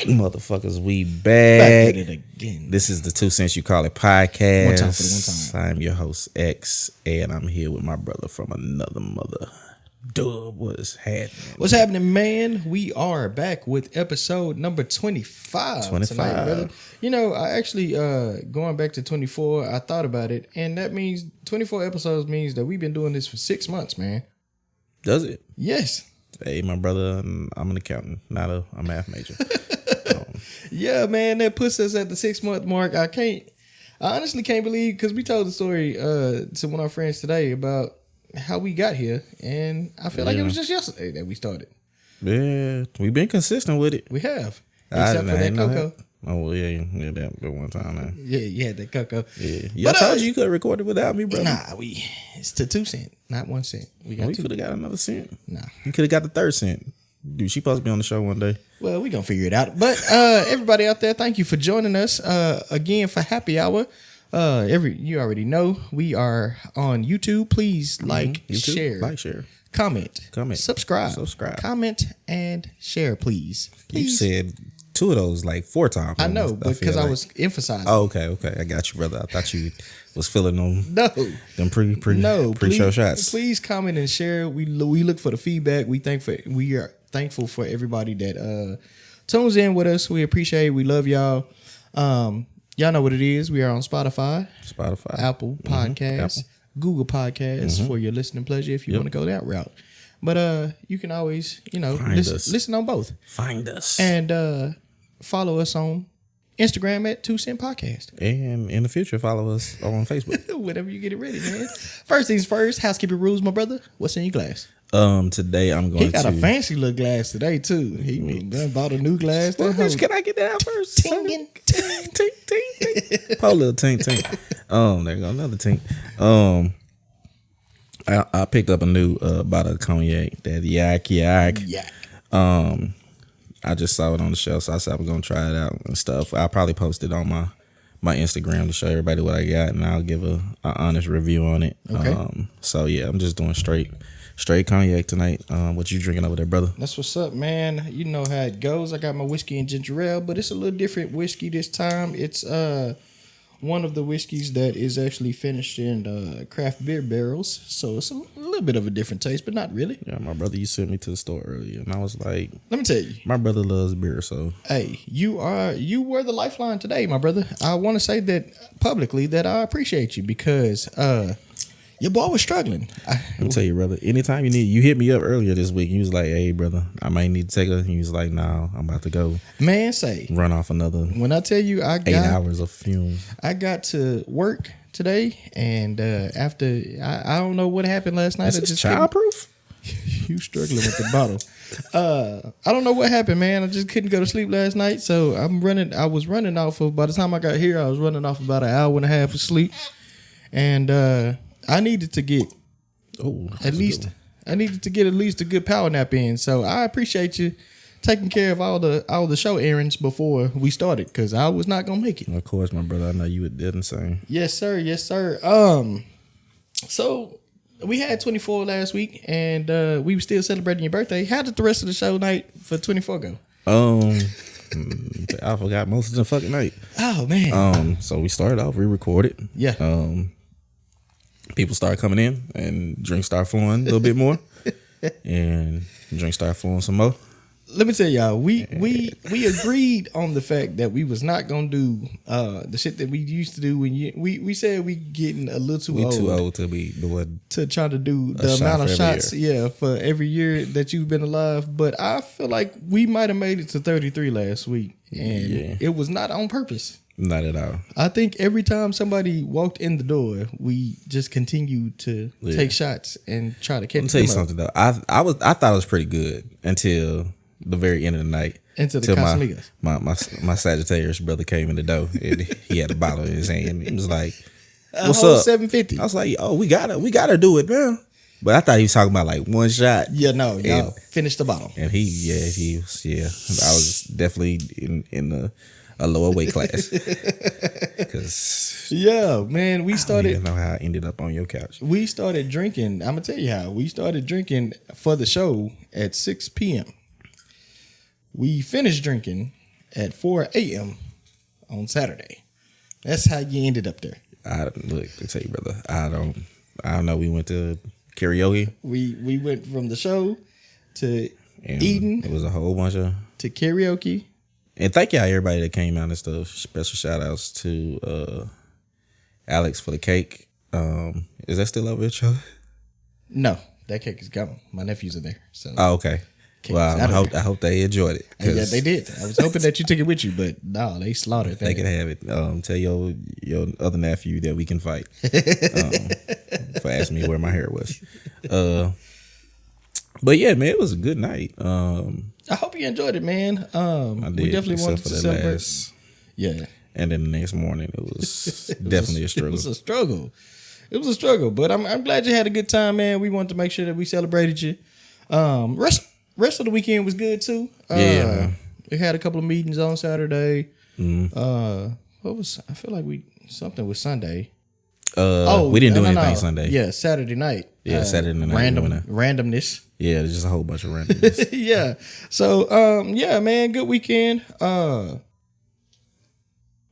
right, motherfuckers, we back. Back at it again. This is the 2 Cents You Call It podcast. One time for the one time. I'm your host, X, and I'm here with my brother from another mother. Dub, what's happening? What's happening, man? We are back with episode number 25. 25. Tonight, brother. You know, I actually, going back to 24, I thought about it, and that means 24 episodes means that we've been doing this for 6 months, man. Does it? Yes. Hey, my brother, I'm an accountant, not a math major. Yeah, man, that puts us at the 6 month mark. I honestly can't believe, because we told the story to one of our friends today about how we got here, and I feel like it was just yesterday that we started. Yeah, we've been consistent with it. We have, except for that cocoa. Oh, well, yeah, that one time. Man. Yeah, you had that cocoa. Yeah, I told you could have recorded without me, brother. Nah, it's to 2 cents, not 1 cent. We could have got another cent. Nah, you could have got the third cent. Dude, she supposed to be on the show one day. Well, we gonna figure it out. But everybody out there, thank you for joining us again for happy hour. You already know we are on YouTube. Please share, comment, subscribe, comment, and share, please. You said 2 of those like 4 times. I know, because I was emphasizing. Oh, okay, I got you, brother. I thought you was feeling them. No, them pre-show shots. Please comment and share. We look for the feedback. We are thankful for everybody that tunes in with us. We appreciate it. We love y'all. Y'all know what it is. We are on Spotify, Apple Podcasts, Google Podcasts for your listening pleasure if you want to go that route. But you can always, listen on both. Find us. And follow us on Instagram at 2 Cent Podcast. And in the future, follow us on Facebook. Whenever you get it ready, man. First things first, housekeeping rules, my brother. What's in your glass? Today I'm going to... He got a fancy little glass today, too. He done bought a new glass. Well, bitch, can I get that out first? Tingin'. Tink, tink, tink. Poor little tink, tink. There go another tink. I picked up a new bottle of cognac. That yak. I just saw it on the shelf, so I said I'm going to try it out and stuff. I'll probably post it on my Instagram to show everybody what I got, and I'll give an honest review on it. Okay. So, yeah, I'm just doing straight cognac tonight. What you drinking over there, brother? That's what's up, man. You know how it goes. I got my whiskey and ginger ale, but it's a little different whiskey this time. It's one of the whiskeys that is actually finished in craft beer barrels, so it's a little bit of a different taste, but not really. Yeah, my brother, you sent me to the store earlier, and I was like, let me tell you, my brother loves beer, so hey, you were the lifeline today, my brother. I want to say that publicly that I appreciate you because your boy was struggling. Let me tell you, brother. Anytime you hit me up earlier this week. You was like, "Hey, brother, I might need to take a." He was like, "No, I'm about to go." Man, say run off another. When I tell you, I got 8 hours of fumes. I got to work today, and after I don't know what happened last night. Is this childproof? You struggling with the bottle. I don't know what happened, man. I just couldn't go to sleep last night, so I was running off of. By the time I got here, I was running off about an hour and a half of sleep, and I needed to get at least a good power nap in. So I appreciate you taking care of all the show errands before we started, because I was not gonna make it. Of course, my brother. I know you would did the same. Yes, sir. Yes, sir. So we had 24 last week, and we were still celebrating your birthday. How did the rest of the show night for 24 go? I forgot most of the fucking night. Oh man. So we started off. We recorded. Yeah. People started coming in, and drinks started flowing a little bit more, and drinks started flowing some more. Let me tell y'all, we agreed on the fact that we was not gonna do the shit that we used to do when we said we getting a little too old. Too old to be doing to try to do the amount of shots, for every year that you've been alive. But I feel like we might have made it to 33 last week, and it was not on purpose. Not at all. I think every time somebody walked in the door, we just continued to take shots and try to catch them. Let me tell you something though. I thought it was pretty good until the very end of the night. Until the Casamigos. My Sagittarius brother came in the door and he had a bottle in his hand. He was like, "What's up? 750." I was like, "Oh, we gotta do it, man." But I thought he was talking about like one shot. Yeah, no, finish the bottle. And he was. I was definitely in a lower weight class. Man, we started. I don't even know how I ended up on your couch. We started drinking. I'm gonna tell you how. We started drinking for the show at 6 p.m. We finished drinking at 4 a.m. on Saturday. That's how you ended up there. Look, I tell you, brother, I don't know. We went to karaoke. We went from the show to And eating. It was a whole bunch of to karaoke. And thank y'all everybody that came out and stuff. Special shout outs to Alex for the cake. Is that still over at y'all? No, that cake is gone. My nephews are there. So Oh, okay. Well, I hope they enjoyed it. Yeah, they did. I was hoping that you took it with you, but no, they slaughtered that. They can have it. Tell your other nephew that we can fight. For asking me where my hair was. But yeah, man, it was a good night. I hope you enjoyed it, man. I did, we definitely wanted to celebrate. Yeah. And then the next morning, it was definitely a struggle. It was a struggle. It was a struggle, but I'm glad you had a good time, man. We wanted to make sure that we celebrated you. Rest of the weekend was good too. Yeah, we had a couple of meetings on Saturday. Mm-hmm. I feel like something was Sunday. We didn't do anything Sunday. Yeah, Saturday night. Yeah, Saturday night. Randomness. Yeah, there's just a whole bunch of randomness. Yeah. So, yeah, man, good weekend.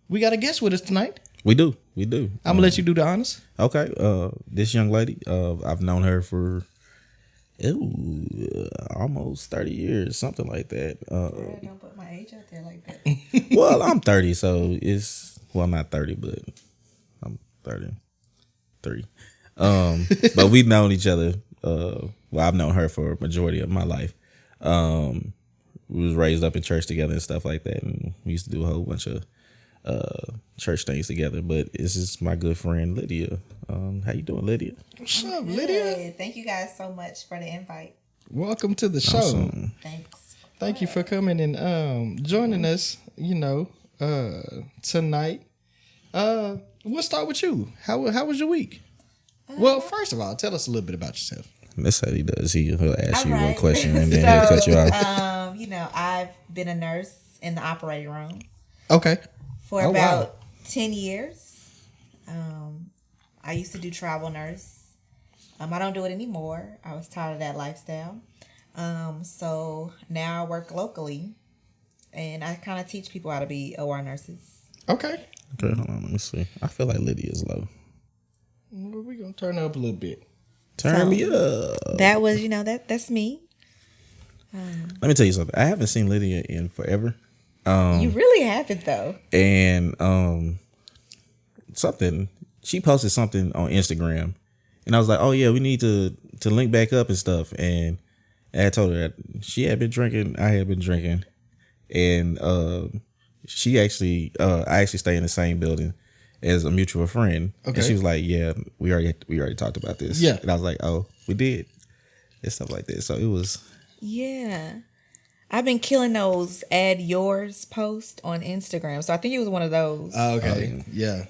We got a guest with us tonight. We do. I'm gonna let you do the honors. Okay. This young lady, I've known her for almost 30 years, something like that. Don't put my age out there like that. Well, I'm 30, so I'm not 30, but I'm 33. But we've known each other. I've known her for a majority of my life. We was raised up in church together and stuff like that, and we used to do a whole bunch of church things together. But this is my good friend Lydia. How you doing, Lydia? What's up, Lydia? Good. Thank you guys so much for the invite. Welcome to the show. Awesome. Thanks. Thank you for coming and joining us. Tonight. We'll start with you. How was your week? Well, first of all, tell us a little bit about yourself. That's how he does. He'll ask you All one right. question and then he'll cut you off. I've been a nurse in the operating room Okay. for about 10 years. I used to do travel nurse. I don't do it anymore. I was tired of that lifestyle. So now I work locally, and I kind of teach people how to be OR nurses. Okay. Okay, hold on. Let me see. I feel like Lydia's low. Well, we're going to turn it up a little bit. Turn me up. That was, that's me. Let me tell you something. I haven't seen Lydia in forever. You really haven't, though. And she posted something on Instagram, and I was like, oh yeah, we need to link back up and stuff. And I told her that she had been drinking, I had been drinking, and she actually I actually stay in the same building as a mutual friend. Okay. And she was like, yeah, we already talked about this. Yeah. And I was like, oh, we did, and stuff like that. So it was. Yeah. I've been killing those add yours posts on Instagram. So I think it was one of those. Okay. Yeah.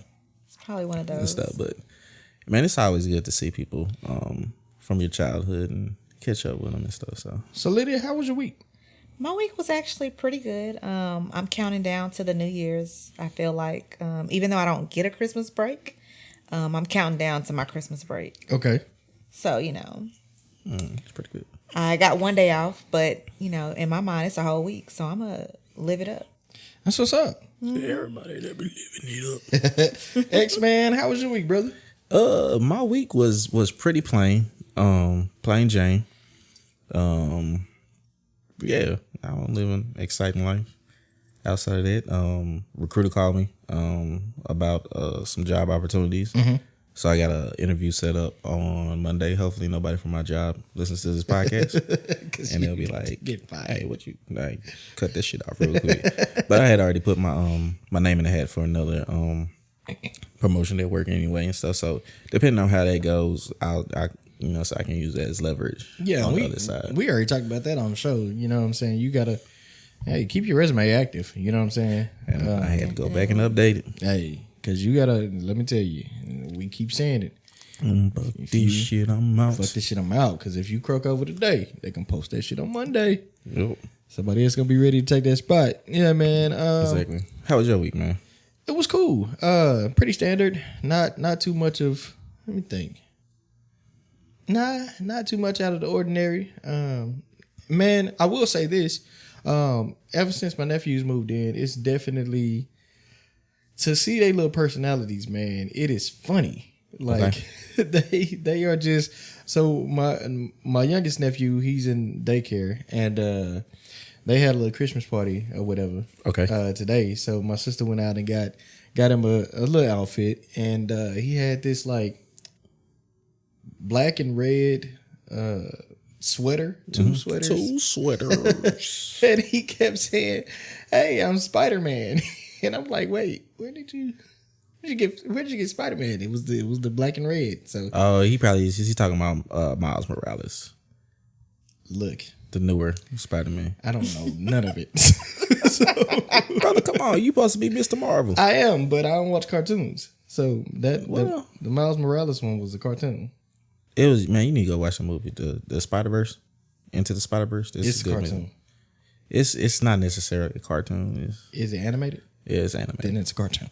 It's probably one of And those. stuff, but man, it's always good to see people from your childhood and catch up with them and stuff. So Lydia, how was your week? My week was actually pretty good. I'm counting down to the New Year's. I feel like even though I don't get a Christmas break, I'm counting down to my Christmas break. Okay. So, It's pretty good. I got one day off, but, in my mind, it's a whole week. So I'm going to live it up. That's what's up. Everybody that be living it up. X-Man, how was your week, brother? My week was pretty plain. Plain Jane. Yeah, I don't live an exciting life outside of that. Recruiter called me about some job opportunities. Mm-hmm. So I got an interview set up on Monday. Hopefully nobody from my job listens to this podcast. And they'll be like, get fired. hey, what you like, cut this shit off real quick. But I had already put my name in the hat for another promotion at work anyway and stuff. So depending on how that goes, so I can use that as leverage on the other side. We already talked about that on the show. You know what I'm saying? You gotta keep your resume active. You know what I'm saying? And I had to go back and update it. Hey, because you gotta, let me tell you, we keep saying it. Fuck this shit, I'm out. Fuck this shit, I'm out. Because if you croak over today, they can post that shit on Monday. Yep. Somebody else gonna be ready to take that spot. Yeah, man. Exactly. How was your week, man? It was cool. Pretty standard. Not too much of. Let me think. Not too much out of the ordinary. Man, I will say this. Ever since my nephews moved in, it's definitely to see their little personalities, man. It is funny. Like they are just so my youngest nephew, he's in daycare, and they had a little Christmas party or whatever. Okay. Today, so my sister went out and got him a little outfit, and he had this like black and red sweater, two sweaters. Two sweaters. And he kept saying, "Hey, I'm Spider-Man." And I'm like, "Wait, where'd you get Spider-Man?" It was the black and red. So he's talking about Miles Morales, look, the newer Spider-Man. I don't know none of it. Brother, come on, you supposed to be Mr. Marvel. I am, but I don't watch cartoons. So the Miles Morales one was a cartoon. It was, man, you need to go watch the movie, the Spider-Verse, Into the Spider-Verse. It's a cartoon. Movie. It's not necessarily a cartoon. Is it animated? Yeah, it's animated. Then it's a cartoon.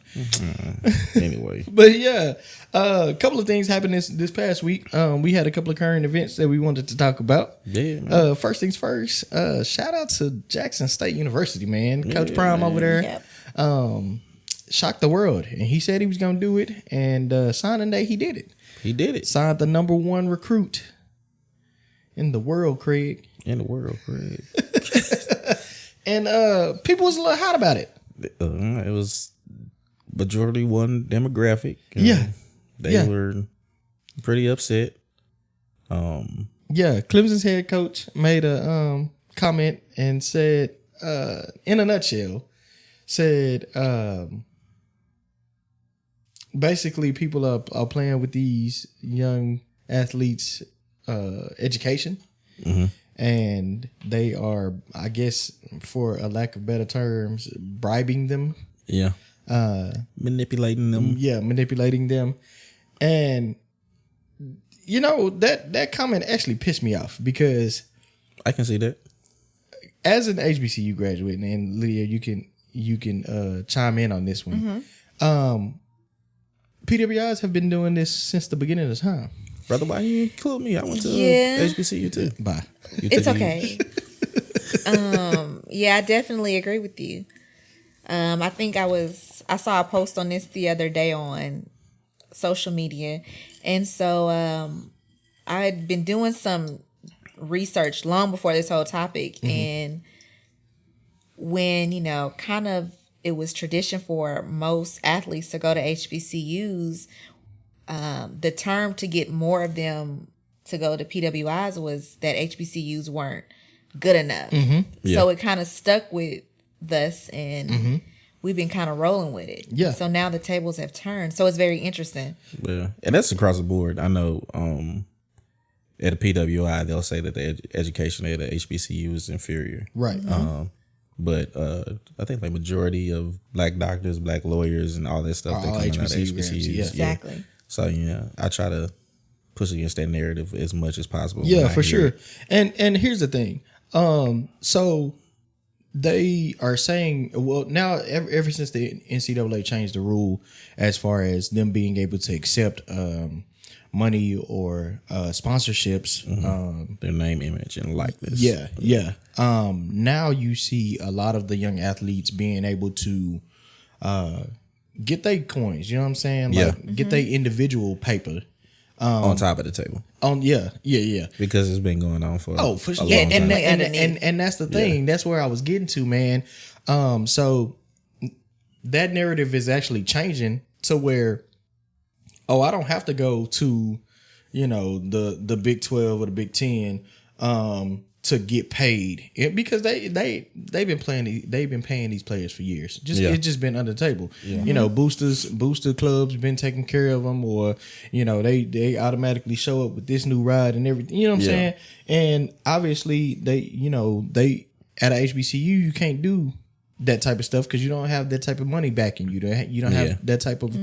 Anyway. But yeah, a couple of things happened this past week. We had a couple of current events that we wanted to talk about. Yeah, man. First things first, shout out to Jackson State University, man. Coach Prime over there. Yep. Shocked the world. And he said he was going to do it. And signing day, he did it. He did it. Signed the number 1 recruit in the world, Craig. And people was a little hot about it. It was majority one demographic. They were pretty upset. Clemson's head coach made a comment and said, in a nutshell, basically people are playing with these young athletes' education. Mm-hmm. And they are, I guess, for a lack of better terms, bribing them. Yeah. Manipulating them. Yeah, manipulating them. And, you know, that comment actually pissed me off because I can see that. As an HBCU graduate, and Lydia, you can chime in on this one. Mm-hmm. PWIs have been doing this since the beginning of time. Brother, why you include me? I went to HBCU too. Bye. It's okay. I definitely agree with you. I think I saw a post on this the other day on social media. And so I had been doing some research long before this whole topic. Mm-hmm. And when, kind of it was tradition for most athletes to go to HBCUs, the term to get more of them to go to PWIs was that HBCUs weren't good enough. Mm-hmm. Yeah. So it kind of stuck with us, and we've been kind of rolling with it. Yeah. So now the tables have turned. So it's very interesting. Yeah, and that's across the board. I know at a PWI they'll say that the education at a HBCU is inferior. Right. Mm-hmm. But I think like majority of black doctors, black lawyers, and all that stuff they come out of HBCUs. Yeah. Exactly. Yeah. So I try to push against that narrative as much as possible. Yeah, for sure. And here's the thing. So they are saying, well, now ever since the NCAA changed the rule as far as them being able to accept money or sponsorships, their name, image, and likeness. Yeah. Now you see a lot of the young athletes being able to get their coins. You know what I'm saying? Like get their individual paper. On top of the table. Yeah. Because it's been going on for for sure. Yeah, and that's the thing. Yeah. That's where I was getting to, man. So that narrative is actually changing to where, I don't have to go to, the Big 12 or the Big 10 to get paid, because they've been paying these players for years. It's just been under the table. Yeah. Booster clubs been taking care of them, or they automatically show up with this new ride and everything. You know what I'm saying? And obviously they at a HBCU you can't do that type of stuff because you don't have that type of money backing you. You don't have that type of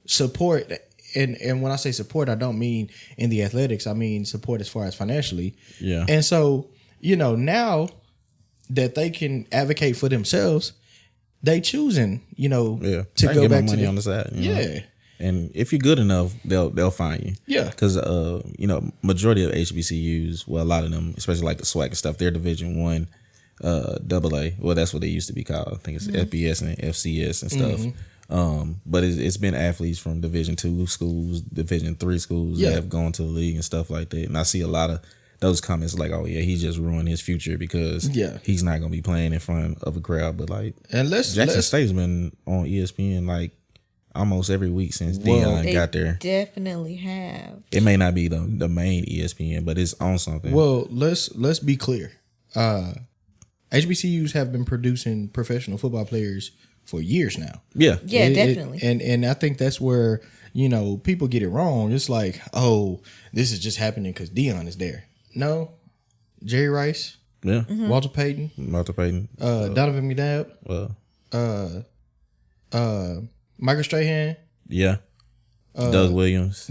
support. And when I say support, I don't mean in the athletics. I mean support as far as financially. Yeah. And so, now that they can advocate for themselves, they choosing, to go back to money on the side. Yeah. And if you're good enough, they'll find you. Yeah. Because majority of HBCUs, well, a lot of them, especially like the SWAC and stuff, they're Division I. Double A. Well, that's what they used to be called. I think it's FBS and FCS and stuff. But it's been athletes from Division II schools, Division III schools that have gone to the league and stuff like that. And I see a lot of those comments like, "Oh yeah, he just ruined his future because he's not gonna be playing in front of a crowd." But like, and Jackson State's been on ESPN like almost every week since Dion got there. Definitely have. It may not be the main ESPN, but it's on something. Well, let's be clear. HBCUs have been producing professional football players for years now. Yeah, definitely. And I think that's where, people get it wrong. It's like, oh, this is just happening because Dion is there. No. Jerry Rice. Yeah. Walter Payton. Donovan McNabb. Michael Strahan. Yeah. Doug Williams.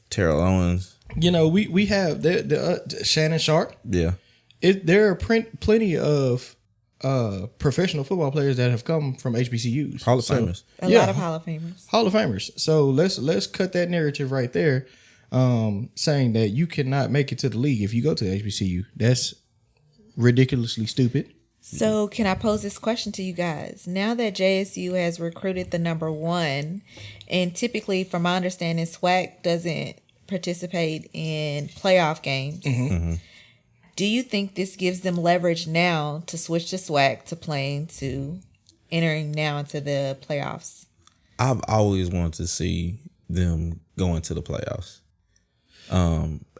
Terrell Owens. We have Shannon Sharp. Yeah. There are plenty of professional football players that have come from HBCUs. Hall of Famers. A lot of Hall of Famers. Hall of Famers. So let's cut that narrative right there, saying that you cannot make it to the league if you go to HBCU. That's ridiculously stupid. So can I pose this question to you guys? Now that JSU has recruited the number 1, and typically from my understanding, SWAC doesn't participate in playoff games. Do you think this gives them leverage now to switch to SWAC to entering now into the playoffs? I've always wanted to see them go into the playoffs.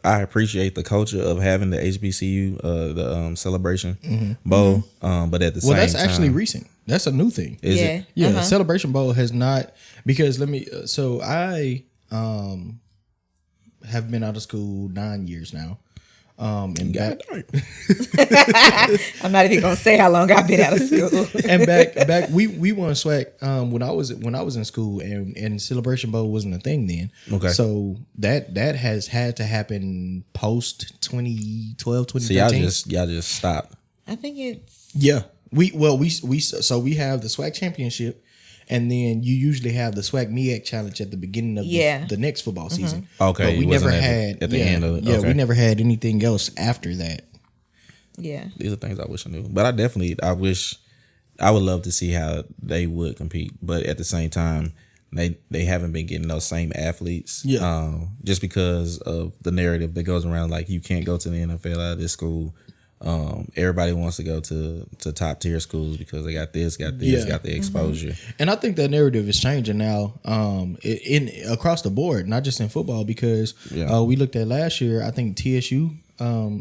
I appreciate the culture of having the HBCU, the Celebration Bowl, but at the same time, that's actually recent. That's a new thing. Is it? Yeah, the Celebration Bowl has not, because so I have been out of school 9 years now. And back, I'm not even gonna say how long I've been out of school. And back, we won SWAC when I was in school, and Celebration Bowl wasn't a thing then. Okay, so that has had to happen post 2012, 2013. So y'all just stopped. I think it's we have the SWAC championship. And then you usually have the SWAC MEAC challenge at the beginning of the next football season. Okay, but we never had at the end of it. Yeah, we never had anything else after that. Yeah, these are things I wish I knew. But I would love to see how they would compete. But at the same time, they haven't been getting those same athletes. Yeah, just because of the narrative that goes around, like you can't go to the NFL out of this school. Everybody wants to go to top tier schools because they got the exposure. And I think that narrative is changing now, in across the board, not just in football. Because we looked at last year, I think TSU,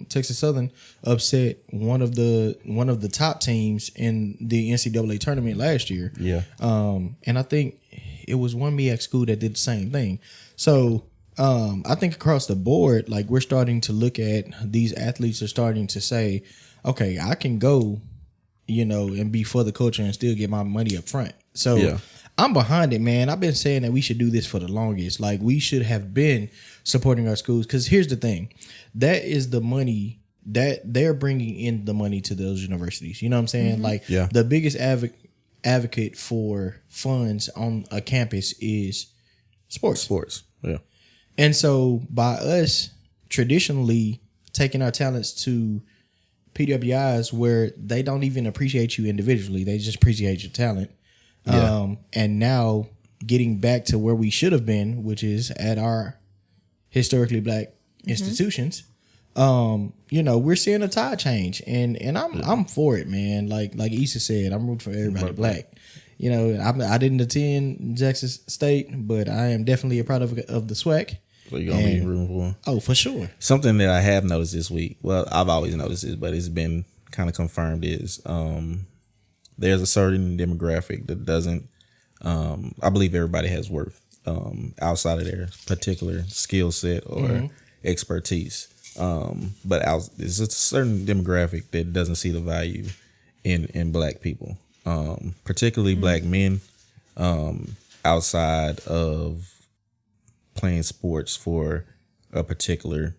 Texas Southern, upset one of the top teams in the NCAA tournament last year. Yeah, and I think it was one MEAC school that did the same thing. So. I think across the board, like we're starting to look at these athletes are starting to say, okay, I can go, and be for the culture and still get my money up front. So I'm behind it, man. I've been saying that we should do this for the longest. Like we should have been supporting our schools. Because here's the thing, that is the money that they're bringing in, the money to those universities. You know what I'm saying? Like the biggest advocate for funds on a campus is sports. Yeah. And so by us traditionally taking our talents to PWIs where they don't even appreciate you individually, they just appreciate your talent. Yeah. And now getting back to where we should have been, which is at our historically black institutions, we're seeing a tide change, and I'm for it, man. Like Issa said, I'm rooting for everybody black. I didn't attend Jackson State, but I am definitely a part of the SWAC. So you're going to be rooting for him? Oh, for sure. Something that I have noticed this week, well, I've always noticed this, but it's been kind of confirmed, is there's a certain demographic that doesn't, I believe everybody has worth outside of their particular skill set or expertise. But there's a certain demographic that doesn't see the value in black people, particularly black men, outside of playing sports for a particular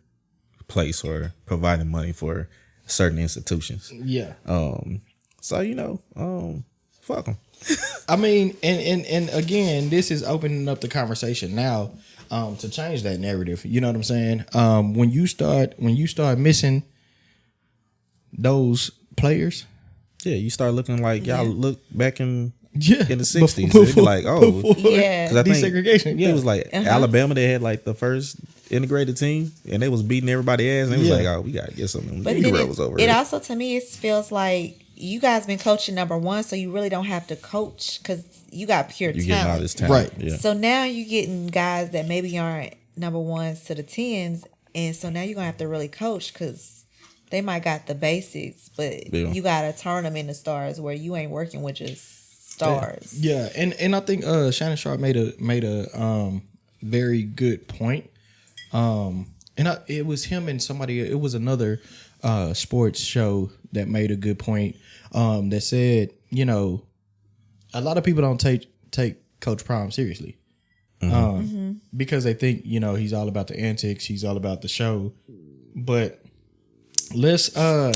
place or providing money for certain institutions. Yeah. So fuck them. I mean, and again, this is opening up the conversation now to change that narrative. You know what I'm saying? When you start missing those players. Yeah, you start looking like y'all look back in Yeah, in the 60s. It'd be like, Yeah. because I think desegregation. Yeah, it was like Alabama. They had like the first integrated team, and they was beating everybody ass. And it was like, oh, we gotta get some But Negroes over it here. also, to me, it feels like you guys been coaching number one, so you really don't have to coach because you got pure You getting all talent. this talent, Right. Yeah. So now you getting guys that maybe aren't number ones to the tens, and so now you're gonna have to really coach because they might got the basics, but you gotta turn them into stars where you ain't working with just stars. Yeah, and I think Shannon Sharp made a very good point. It was him and somebody. It was another sports show that made a good point. That said, a lot of people don't take Coach Prime seriously. Because they think he's all about the antics, he's all about the show. But let's call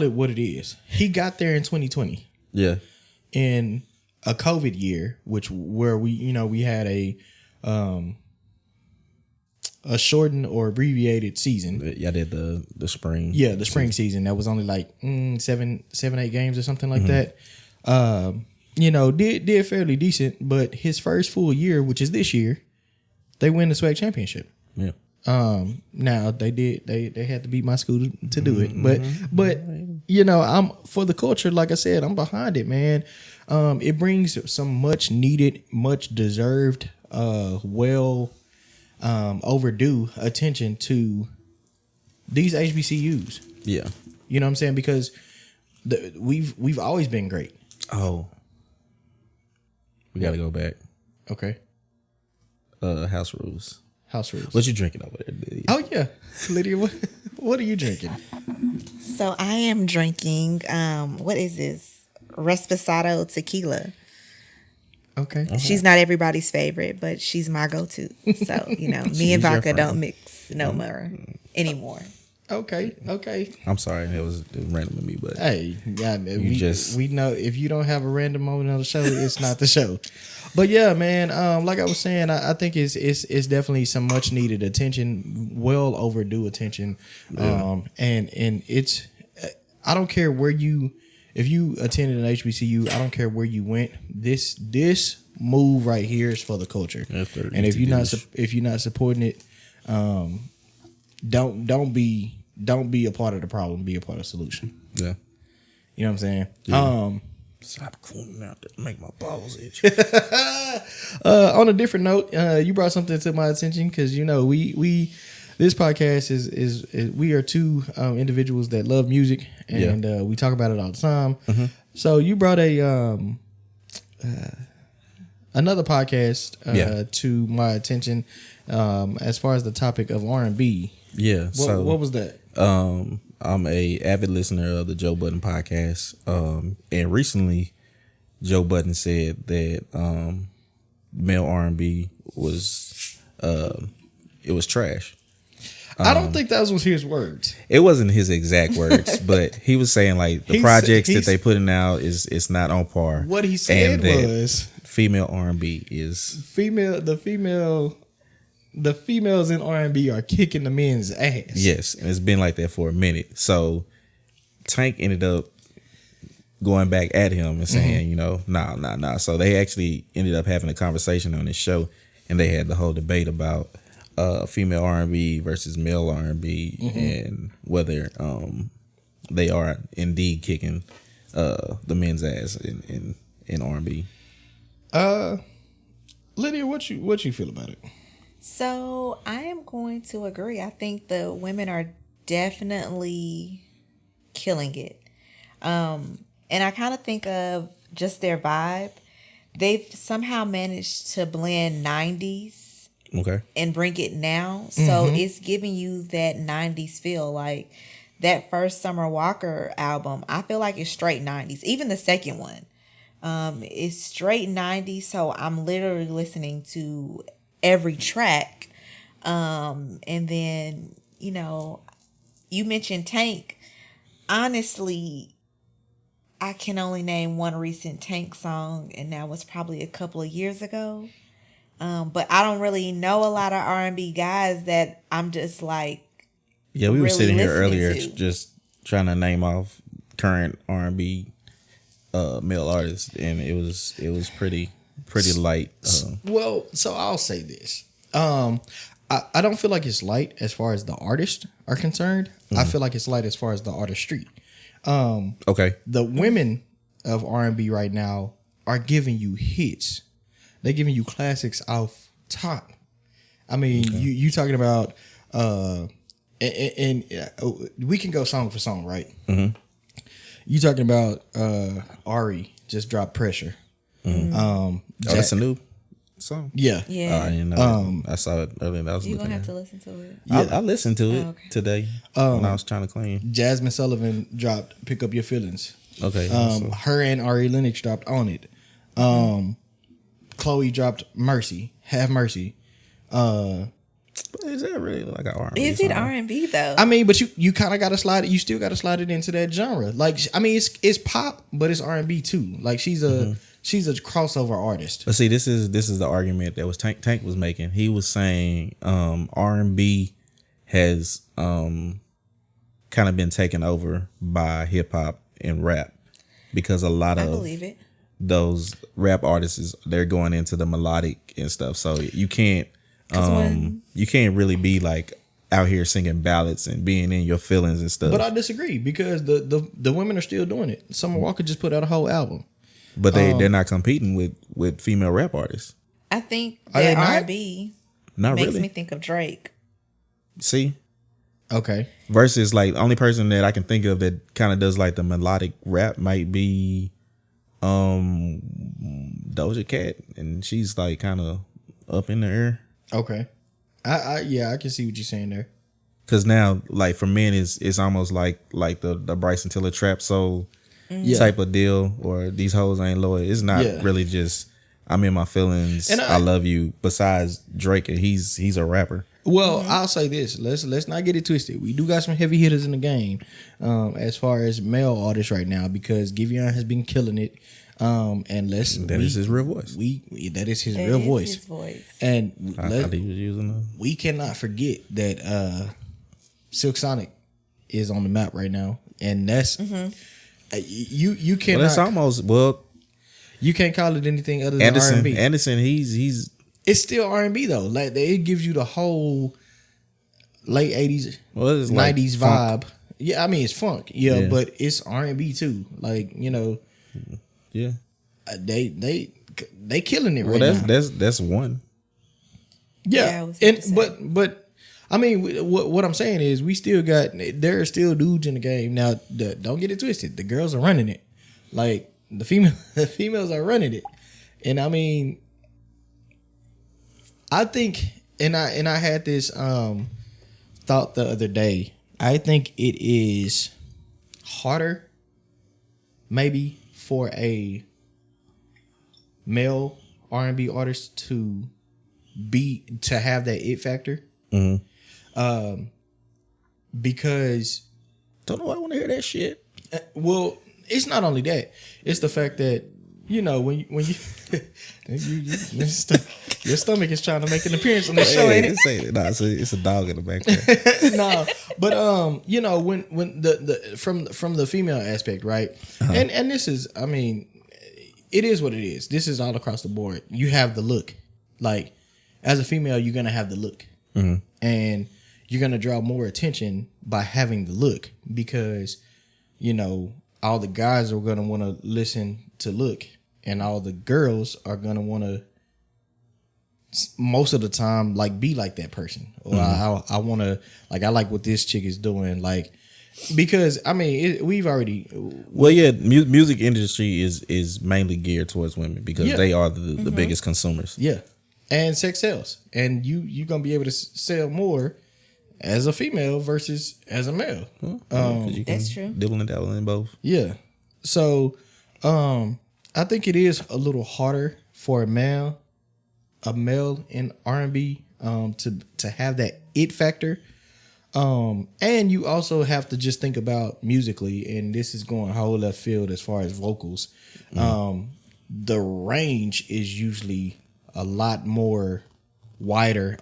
it what it is. He got there in 2020. Yeah. In a COVID year, where we had a shortened or abbreviated season. Yeah, I did the spring. Yeah, the spring season. That was only like 7-8 games or something like that. Did fairly decent, but his first full year, which is this year, they win the SWAC championship. Yeah. Now they had to beat my school to do it, but I'm for the culture. Like I said, I'm behind it, man. It brings some much needed, much deserved, overdue attention to these HBCUs. Yeah. You know what I'm saying? Because we've always been great. Oh. We got to go back. Okay. House rules. House rules. What you drinking over there, Lydia? Oh yeah, Lydia. What are you drinking? So I am drinking. What is this? Reposado tequila. Okay. She's not everybody's favorite, but she's my go-to. So me and vodka don't mix no more anymore. Okay. I'm sorry, it was random to me, but Hey, yeah, we know if you don't have a random moment on the show, it's not the show. But yeah, man, like I was saying, I think it's definitely some much needed attention, well overdue attention. Yeah. And it's I don't care if you attended an HBCU, I don't care where you went. This move right here is for the culture. And if you're not supporting it, don't be a part of the problem. Be a part of the solution. Yeah. You know what I'm saying? Yeah. Stop cooling out to make my balls itch. On a different note, you brought something to my attention because we this podcast is we are two individuals that love music and we talk about it all the time. Mm-hmm. So you brought another podcast to my attention as far as the topic of R&B. Yeah. What was that? I'm a avid listener of the Joe Budden podcast. And recently Joe Budden said that male R&B was it was trash. I don't think that was his words. It wasn't his exact words, but he was saying like the projects that they putting out is not on par. What he said was female R&B is the females in R&B are kicking the men's ass. Yes, and it's been like that for a minute. So Tank ended up going back at him and saying, nah. So they actually ended up having a conversation on this show, and they had the whole debate about female R&B versus male R&B and whether they are indeed kicking the men's ass in R&B. Lydia, what you feel about it? So I am going to agree. I think the women are definitely killing it. And I kind of think of just their vibe. They've somehow managed to blend 90s and bring it now. So it's giving you that 90s feel. Like that first Summer Walker album, I feel like it's straight 90s. Even the second one is straight 90s. So I'm literally listening to every track. And then, you mentioned Tank. Honestly, I can only name one recent Tank song, and that was probably a couple of years ago. But I don't really know a lot of R&B guys that I'm just like, Yeah, we were really sitting here listening earlier to. just trying to name off current R&B male artists, and it was pretty light. Well, so I'll say this. I don't feel like it's light as far as the artists are concerned. I feel like it's light as far as the artistry. Okay, The women of R&B right now are giving you hits. They're giving you classics off top. I mean, you talking about and we can go song for song, right? Mm-hmm. You talking about Ari just dropped Pressure. oh, that's a new song. Yeah. Yeah. I didn't know. That. I saw it earlier. That was You're looking gonna at. have to listen to it. I listened to it okay. today when I was trying to clean. Jasmine Sullivan dropped "Pick Up Your Feelings." Okay, Her and Ari Lennox dropped "On It." Chloe dropped "Mercy," "Have Mercy." is that really like an R&B Is song? it R&B though? I mean, but you kind of got to slide it. You still got to slide it into that genre. Like, I mean, it's pop, but it's R&B too. Like, she's a crossover artist. But see, this is the argument that was Tank was making. He was saying R&B has kind of been taken over by hip hop and rap because a lot I of believe it. those rap artists they're going into the melodic and stuff. So you can't you can't really be like out here singing ballads and being in your feelings and stuff. But I disagree because the women are still doing it. Summer Walker just put out a whole album. But they're not competing with female rap artists. I think Are they that not? R&B Not makes really. me think of Drake. See? Okay. Versus like the only person that I can think of that kind of does like the melodic rap might be Doja Cat, and she's like kind of up in the air. Okay. I can see what you're saying there. Cause now like for men it's almost like the Bryson Tiller trap soul Yeah. type of deal, or these hoes ain't loyal. It's not Yeah. really just I'm in my feelings. And I love you. Besides Drake, and he's a rapper. Well, I'll say this. Let's not get it twisted. We do got some heavy hitters in the game, as far as male artists right now, because Giveon has been killing it. And That is his real voice. That is his That real is voice. his voice. And I thought he was using we cannot forget that Silk Sonic is on the map right now, and that's you cannot. Well, that's almost you can't call it anything other than Anderson. R&B. Anderson, he's It's still R&B though. Like it gives you the whole late 80s, well, it's like 90s funk. vibe. Yeah, I mean it's funk. Yeah, Yeah. but it's R&B too. Like, you know, Yeah. they killing it Well, right now. that's one. Yeah, I Yeah, was about to say. but I mean, what I'm saying is we still got, there are still dudes in the game now. Don't get it twisted. The girls are running it, like the females are running it, and I mean, I think, and I had this thought the other day. I think it is harder, maybe, for a male R&B artist to have that it factor. Because Don't know. I want to hear that shit. well, it's not only that; it's the fact that you know when you your stomach is trying to make an appearance on the show, ain't it? It's a dog in the background. No, but you know when the from the female aspect, right? And this is, I mean, it is what it is. This is all across the board. You have the look, like as a female, you're gonna have the look, and you're gonna draw more attention by having the look because you know all the guys are gonna want to listen to look, and all the girls are gonna want to most of the time like be like that person, or I want to, like, I like what this chick is doing, like, because I mean we've already, Well, yeah, music industry is mainly geared towards women because Yeah. they are the biggest consumers. yeah, and sex sells, and you're gonna be able to sell more as a female versus as a male. 'Cause you can That's true. Dibble and dabble in both. Yeah. So I think it is a little harder for a male in R&B to have that it factor. And you also have to just think about musically, and this is going whole left field as far as vocals. The range is usually a lot wider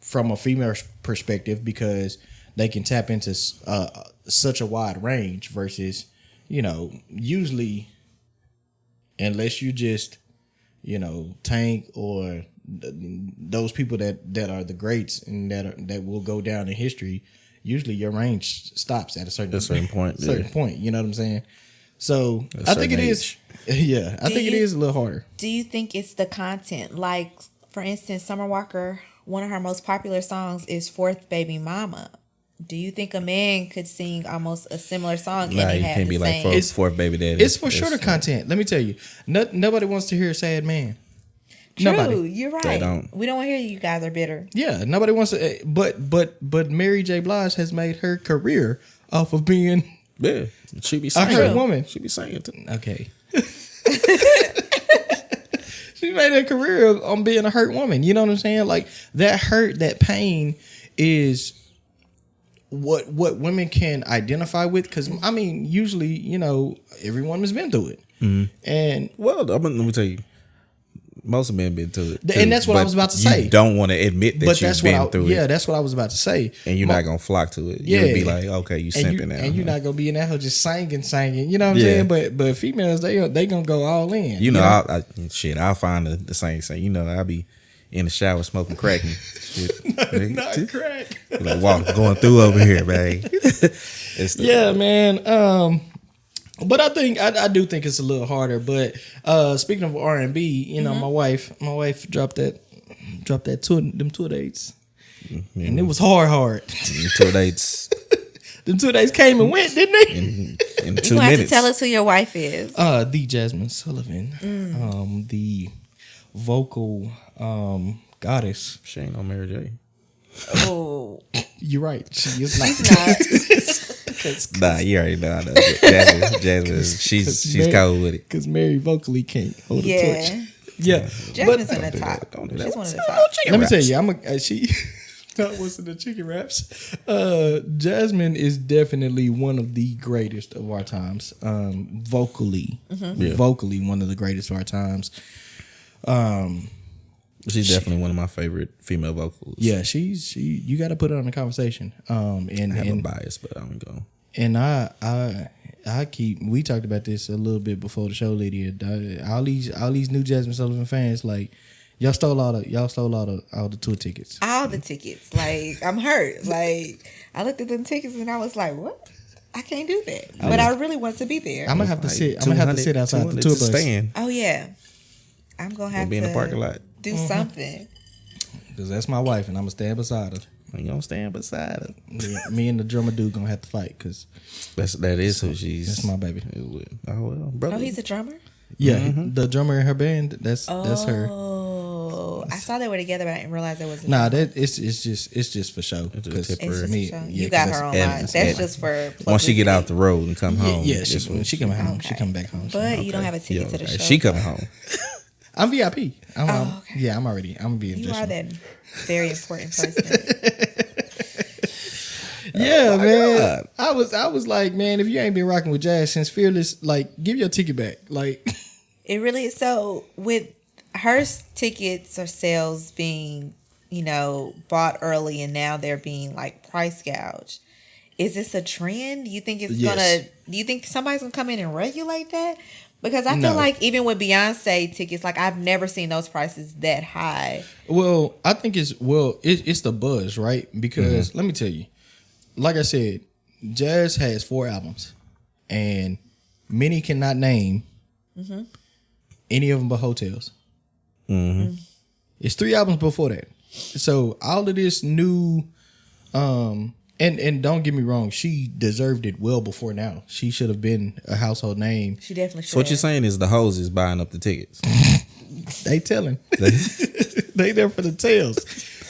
from a female perspective because they can tap into such a wide range versus, usually, unless you just, Tank or those people that are the greats and that will go down in history, usually your range stops at a certain point. Point, you know what I'm saying? So I think it is. Yeah, I think it is a little harder. Do you think it's the content? Like, for instance, Summer Walker, one of her most popular songs is Fourth Baby Mama. Do you think a man could sing almost a similar song? Nah, you can't be like fourth baby daddy. It's for shorter content. Let me tell you, nobody wants to hear a sad man. True, nobody. You're right. They don't. We don't want to hear you guys are bitter. Yeah, nobody wants to. But Mary J. Blige has made her career off of being she be singing. a hurt woman. She be singing too. Okay. She made her career on being a hurt woman. You know what I'm saying? Like that hurt, that pain is what women can identify with. Because I mean, usually, every woman's been through it. Mm-hmm. And let me tell you, most men been through it, and that's what I was about to say. You don't want to admit that you've been through it. Yeah, that's what I was about to say. And you're not gonna flock to it. You'll be like, okay, you simping now, and you're not gonna be in that hoe just singing. You know what I'm saying? But females, they gonna go all in. I'll find the same thing. I'll be in the shower smoking crack and shit. Not crack. Like going through over here, man. Man. But I do think it's a little harder. But speaking of R&B, my wife dropped them tour dates, and it was hard. Tour dates. Them 2 days came and went, didn't they? In 2 minutes. You have to tell us who your wife is. The Jasmine Sullivan, the vocal goddess. She ain't no Mary J. Oh, you're right. She is not. She's not. Nah, you already know. I know. Jasmine, she's cold with it. Because Mary vocally can't hold a torch. Yeah, Jasmine's in the top. Don't do that. She's one of the top. Let me tell you, she not what's in the chicken wraps. Jasmine is definitely one of the greatest of our times. Vocally, vocally one of the greatest of our times. She's definitely one of my favorite female vocals. Yeah, you got to put her on the conversation. And I have a bias, but I'm going. And we talked about this a little bit before the show, Lydia. All these new Jasmine Sullivan fans, like y'all stole all the tour tickets. All the tickets. Like, I'm hurt. Like, I looked at them tickets and I was like, what? I can't do that. But I really want to be there. I'm gonna have to sit outside the tour bus. Stand. Oh yeah. I'm gonna have to be in the parking lot. Do something. Because that's my wife, and I'm gonna stand beside her. You gonna stand beside her? Yeah, me and the drummer dude gonna have to fight because that is who she's. That's my baby. Oh well, brother. Oh, he's a drummer. Yeah, the drummer in her band. That's her. Oh, I saw they were together, but I didn't realize it was. It's just for show. You got her on line. That's just for once she get out the road and come home. Yeah, she coming home. She coming back home. But you don't have a ticket to the show. She coming home. I'm VIP. Okay. Yeah, I'm gonna be in. You are that very important person. Yeah, man. God. I was like, man, if you ain't been rocking with Jazz since Fearless, like, give your ticket back. Like, it really is. So with her tickets or sales being, bought early and now they're being like price gouged. Is this a trend? Do you think do you think somebody's gonna come in and regulate that? Because I feel like even with Beyonce tickets, like I've never seen those prices that high. Well, I think it's the buzz, right? Because let me tell you, like I said, Jazz has 4 albums, and many cannot name any of them but Hotels. Mm-hmm. It's 3 albums before that. So all of this new, and don't get me wrong, she deserved it well before now. She should have been a household name. She definitely should. So what you're saying is the hoes is buying up the tickets. They telling. They there for the tails.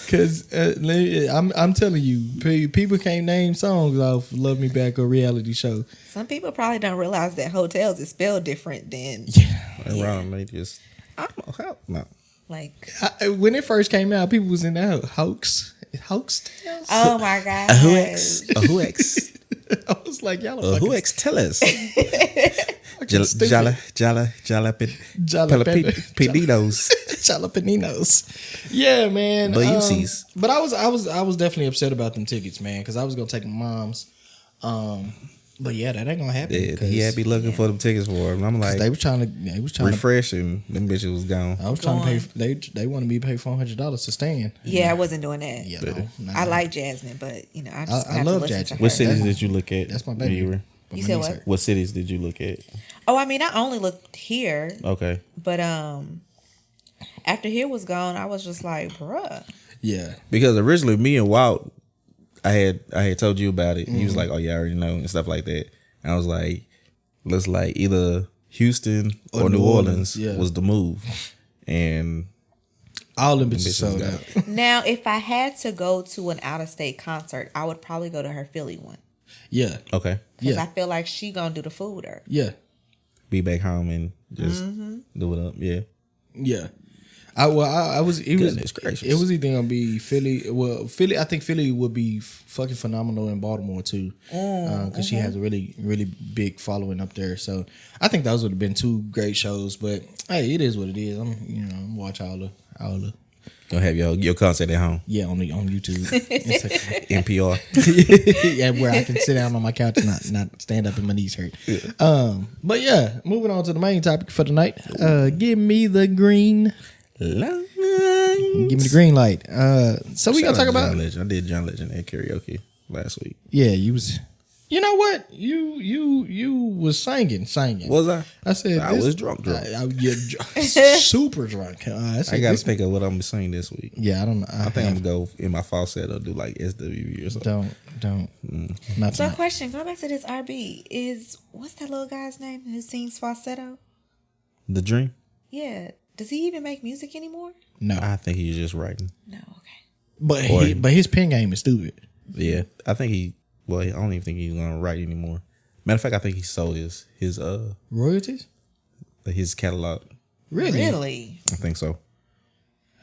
Because I'm telling you, people can't name songs off Love Me Back or Reality Show. Some people probably don't realize that Hotels is spelled different than... Wrong, they just... No. Like... when it first came out, people was in that hoax tales. Oh my God. A hoax. I was like, y'all are Who fucking ex tell us? stupid. Jalapenos. Jalapenos. Yeah, man. But you sees. But I was definitely upset about them tickets, man, because I was gonna take my mom's. But yeah, that ain't gonna happen. Yeah, he had me looking for them tickets for him. I'm like, they was trying to refresh, and them bitches was gone. I was trying to pay. They wanted me to pay $400 to stand. Yeah, I wasn't doing that. Yeah, no. I like Jasmine, but I just I have love to listen Jasmine. to her. What cities did you look at? That's my when baby. you were- You said what? What cities did you look at? Oh, I mean, I only looked here, Okay. but after here was gone, I was just like, bruh. Yeah, Because originally me and Walt, I had told you about it. He was like, "Oh yeah, I already know," and stuff like that. And I was like, "Let's like either Houston or New Orleans yeah. was the move." And all them bitches bitches sold got out. Now, if I had to go to an out of state concert, I would probably go to her Philly one Yeah, okay, because yeah, I feel like she gonna do the food with her. yeah, be back home and just do it up. Yeah. yeah. I was. Goodness gracious. It was either gonna be Philly. Well, Philly. I think Philly would be fucking phenomenal in Baltimore too, because she has a really, really big following up there. So I think those would have been two great shows. But hey, it is what it is. I'm watch all the Gonna have your concert at home. yeah on YouTube. It's like, NPR. yeah, where I can sit down on my couch and not stand up and my knees hurt. But yeah, moving on to the main topic for tonight. Give me the green. Give me the green light. So we gonna talk about. John Legend. I did John Legend at karaoke last week. Yeah, you was. You know what? You was singing. Was I? I said I was drunk. super drunk. I got to think of what I'm gonna sing this week. Yeah, I don't know. I think I'm gonna go in my falsetto, do like SWV or something. Don't. Not So, tonight. question, going back to this RB, is what's that little guy's name who sings falsetto? The Dream. Yeah, does he even make music anymore? No, I think he's just writing. No, okay. but his pen game is stupid. Yeah, I think he. Well, I don't even think he's gonna write anymore. Matter of fact, I think he sold his Royalties? catalog. Really? I think so.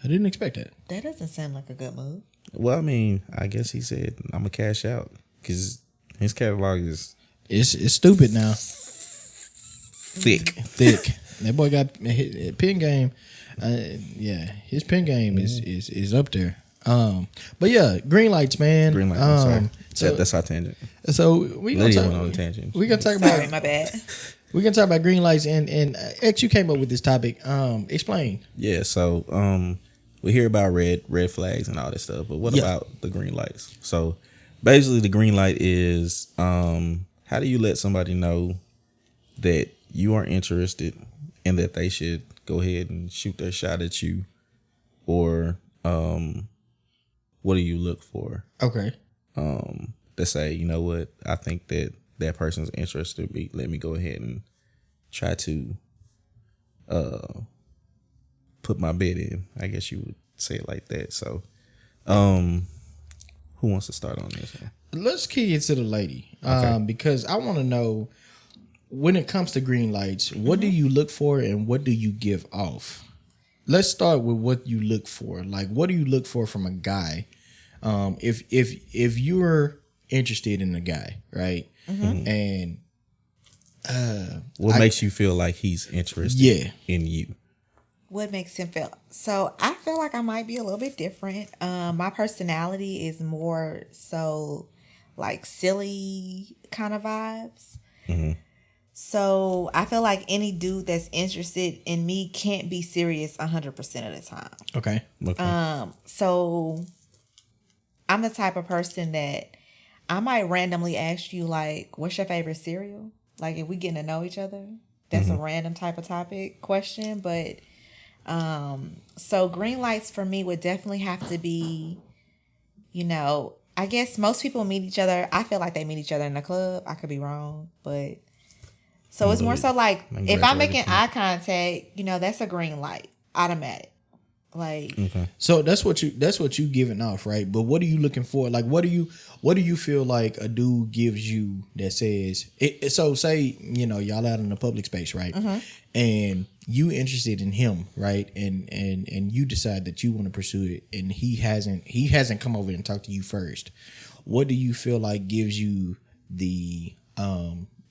I didn't expect that. That doesn't sound like a good move. Well, I mean, I guess he said I'm gonna cash out because his catalog is It's stupid now. thick. That boy got his pen game. Yeah, his pen game is up there. But yeah, green lights, man. Green light. I'm sorry. So That's our tangent. So we gonna Lydia talk. went on a tangent. We gonna talk Sorry, about. my bad. We gonna talk about green lights and X. You came up with this topic. Explain. Yeah. So we hear about red flags and all this stuff, but what about the green lights? So basically, the green light is how do you let somebody know that you are interested and that they should go ahead and shoot their shot at you, or what do you look for? Okay. To say, you know what, I think that person's interested in me. Let me go ahead and try to put my bid in. I guess you would say it like that. So, who wants to start on this one? Let's key it to the lady, Okay. because I want to know when it comes to green lights, what do you look for and what do you give off? Let's start with what you look for. Like, what do you look for from a guy? If you're interested in a guy, right? And What makes you feel like he's interested in you? What makes him feel? So I feel like I might be a little bit different. My personality is more so like silly kind of vibes. So I feel like any dude that's interested in me can't be serious 100% of the time. okay, So I'm the type of person that I might randomly ask you, like, what's your favorite cereal? Like, if we getting to know each other, that's a random type of topic question. But so green lights for me would definitely have to be, I guess most people meet each other. I feel like they meet each other in the club. I could be wrong, but so it's more so like if I'm making eye contact, that's a green light, automatic. Like, so that's what you giving off, right? But what are you looking for? Like, what do you feel like a dude gives you that says it? So say y'all out in the public space, right? And you interested in him, right? And you decide that you want to pursue it, and he hasn't come over and talked to you first. What do you feel like gives you the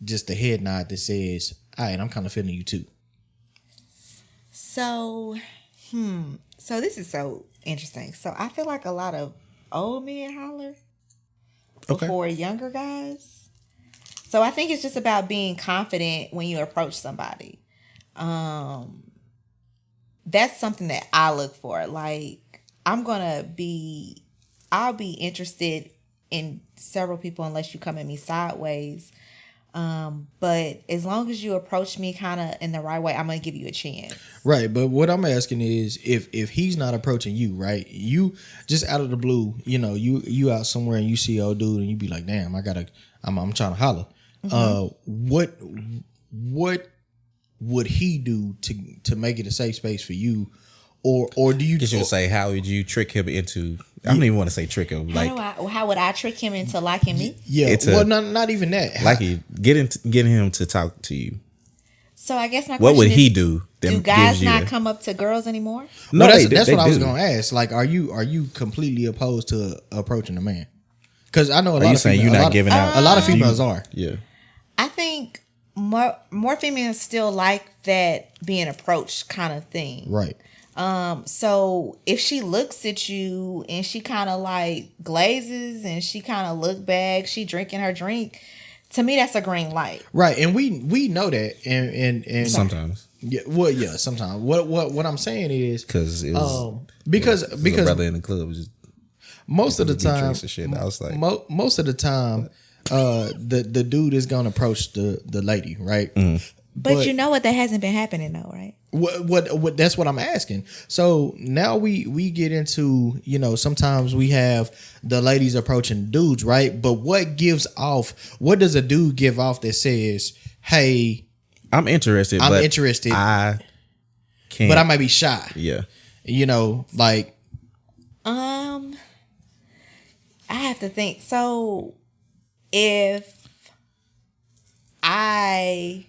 just the head nod that says, all right, I'm kind of feeling you too? So, so this is so interesting. So I feel like a lot of old men holler before younger guys. So I think it's just about being confident when you approach somebody. That's something that I look for. Like, I'll be interested in several people unless you come at me sideways. But as long as you approach me kind of in the right way, I'm going to give you a chance. Right. But what I'm asking is if he's not approaching you, right? You just out of the blue, you out somewhere and you see old dude and you be like, damn, I'm trying to holler. What would he do to make it a safe space for you? Or do you just say, how would you trick him into, I don't even want to say trick him. Like, how would I trick him into liking me? Yeah. Not even that. Like getting him to talk to you. So I guess my question what would is, he do? Do guys not come up to girls anymore? No, that's what I was gonna ask. Like, are you completely opposed to approaching a man? Because I know a lot of females, you're not giving out. A lot of females are. Yeah. I think more females still like that being approached kind of thing. Right. So if she looks at you and she kind of like glazes and she kind of look back, she drinking her drink, to me that's a green light. Right. And we know that and sometimes. Yeah, well, yeah, sometimes. What I'm saying is because it was because a brother in the club was just most of the time shit. I was like most of the time the dude is gonna approach the lady, right? But you know what, that hasn't been happening though, right? What that's what I'm asking. So now we get into, sometimes we have the ladies approaching dudes, right? But what does a dude give off that says, hey, I'm interested. I can't, but I might be shy. Yeah. Like I have to think. So if I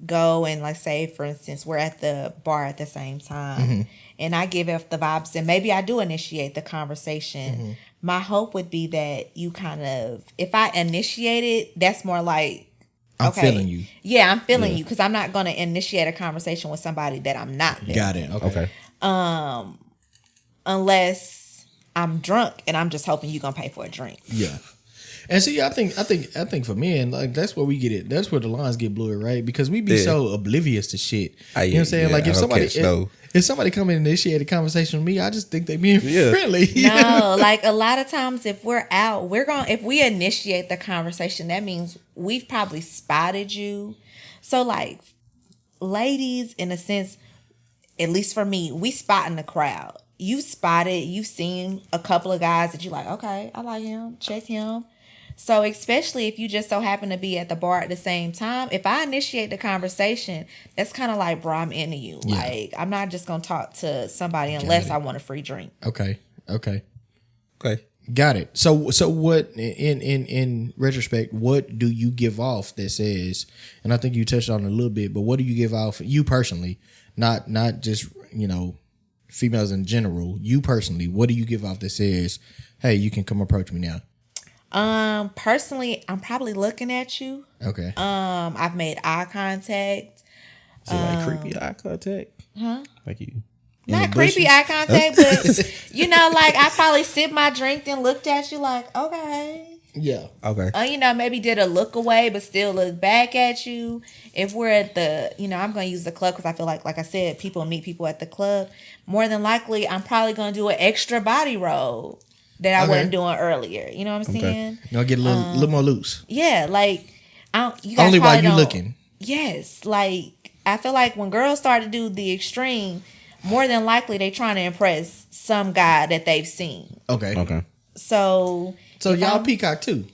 go and, like, say for instance we're at the bar at the same time, and I give off the vibes and maybe I do initiate the conversation, my hope would be that you kind of, if I initiate it, that's more like, I'm feeling you. Yeah, I'm feeling you, because I'm not going to initiate a conversation with somebody that I'm not feeling. Got it. Okay. Unless I'm drunk and I'm just hoping you're going to pay for a drink. Yeah. And see, I think for men, like, that's where we get it. That's where the lines get blurred, right? Because we be so oblivious to shit. You know what I'm saying? Yeah, like, if somebody come in and initiate a conversation with me, I just think they being friendly. No, like, a lot of times if we're out, if we initiate the conversation, that means we've probably spotted you. So, like, ladies, in a sense, at least for me, we spot in the crowd. You've seen a couple of guys that you're like, okay, I like him, check him. So especially if you just so happen to be at the bar at the same time, if I initiate the conversation, that's kind of like, bro, I'm into you. Yeah. Like, I'm not just going to talk to somebody unless I want a free drink. Okay. Got it. So what, in retrospect, what do you give off that says, and I think you touched on it a little bit, but what do you give off, you personally, not just, females in general, you personally, what do you give off that says, hey, you can come approach me now? Personally, I'm probably looking at you. Okay. I've made eye contact. Is it like creepy eye contact? Huh? Like you? Not creepy eye contact, but like, I probably sipped my drink and looked at you like, okay. Yeah. Okay. Maybe did a look away, but still look back at you. If we're at the, I'm going to use the club because I feel like I said, people meet people at the club. More than likely, I'm probably going to do an extra body roll that I wasn't doing earlier. You know what I'm saying? Get a little more loose. Yeah, like, you guys only while you looking. Yes, like, I feel like when girls start to do the extreme, more than likely they trying to impress some guy that they've seen. Okay. So y'all peacock too?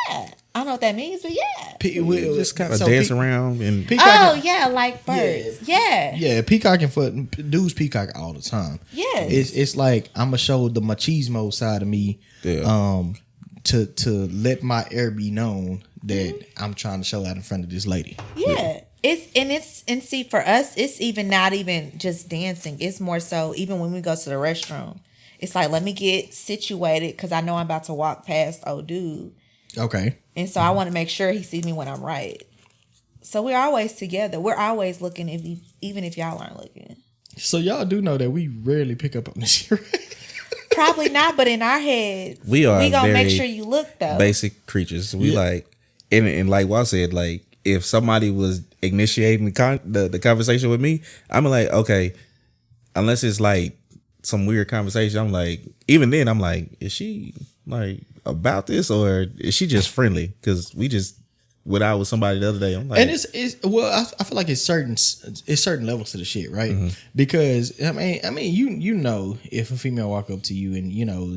Yeah. I don't know what that means, but yeah. Just kind of dance around and peacock. Yeah, like birds. Yeah. Yeah, peacocking for dudes peacock all the time. Yes. It's like I'm gonna show the machismo side of me. Yeah. To let my air be known that I'm trying to show out in front of this lady. Yeah. And see, for us, it's even not even just dancing. It's more so even when we go to the restroom. It's like, let me get situated because I know I'm about to walk past old dude. Okay. And so I want to make sure he sees me when I'm right. So we're always together. We're always looking, even if y'all aren't looking. So y'all do know that we rarely pick up on this shit, right? Probably not, but in our heads, We are gonna make very sure you look though. basic creatures. We Yeah. like, and like Walt said, like if somebody was initiating the conversation with me, I'm like, okay, unless it's like some weird conversation, I'm like, even then, I'm like, is she like about this or is she just friendly? Because we just went out with somebody the other day. I'm like, And it's well, I feel like it's certain levels to the shit, right? Mm-hmm. Because I mean, you know, if a female walk up to you and you know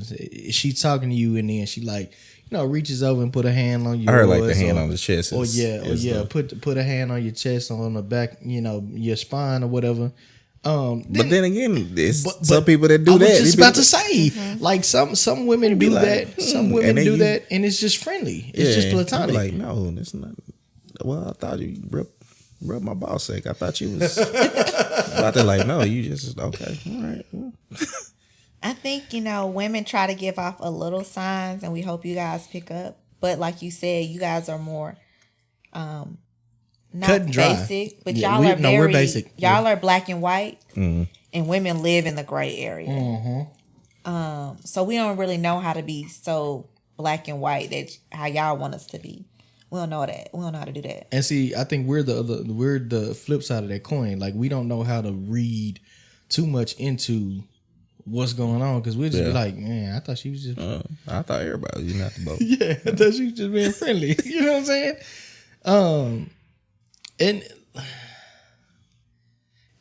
she's talking to you and then she like reaches over and put a hand on you. I heard like the hand on the chest. Put a hand on your chest on the back, your spine or whatever. But then again, it's But some people that do I that. was just They be about to like, say, like some women be do like, that. Some and women then do you- that, and it's just friendly. It's just I'm platonic. like, no, it's not. Well, I thought you rub my ball sack. I thought you was about to like, no, you just okay, all right. Well. I think, women try to give off a little signs and we hope you guys pick up. But like you said, you guys are more not Cut and dry. basic, but Yeah, y'all are very we're basic. Y'all are black and white and women live in the gray area. So we don't really know how to be so black and white that how y'all want us to be. We don't know that. We don't know how to do that. And see, I think we're the flip side of that coin. Like we don't know how to read too much into what's going on because we'll just be like, man, I thought she was just I thought everybody was not the boat. yeah, I thought she was just being friendly. You know what I'm saying? And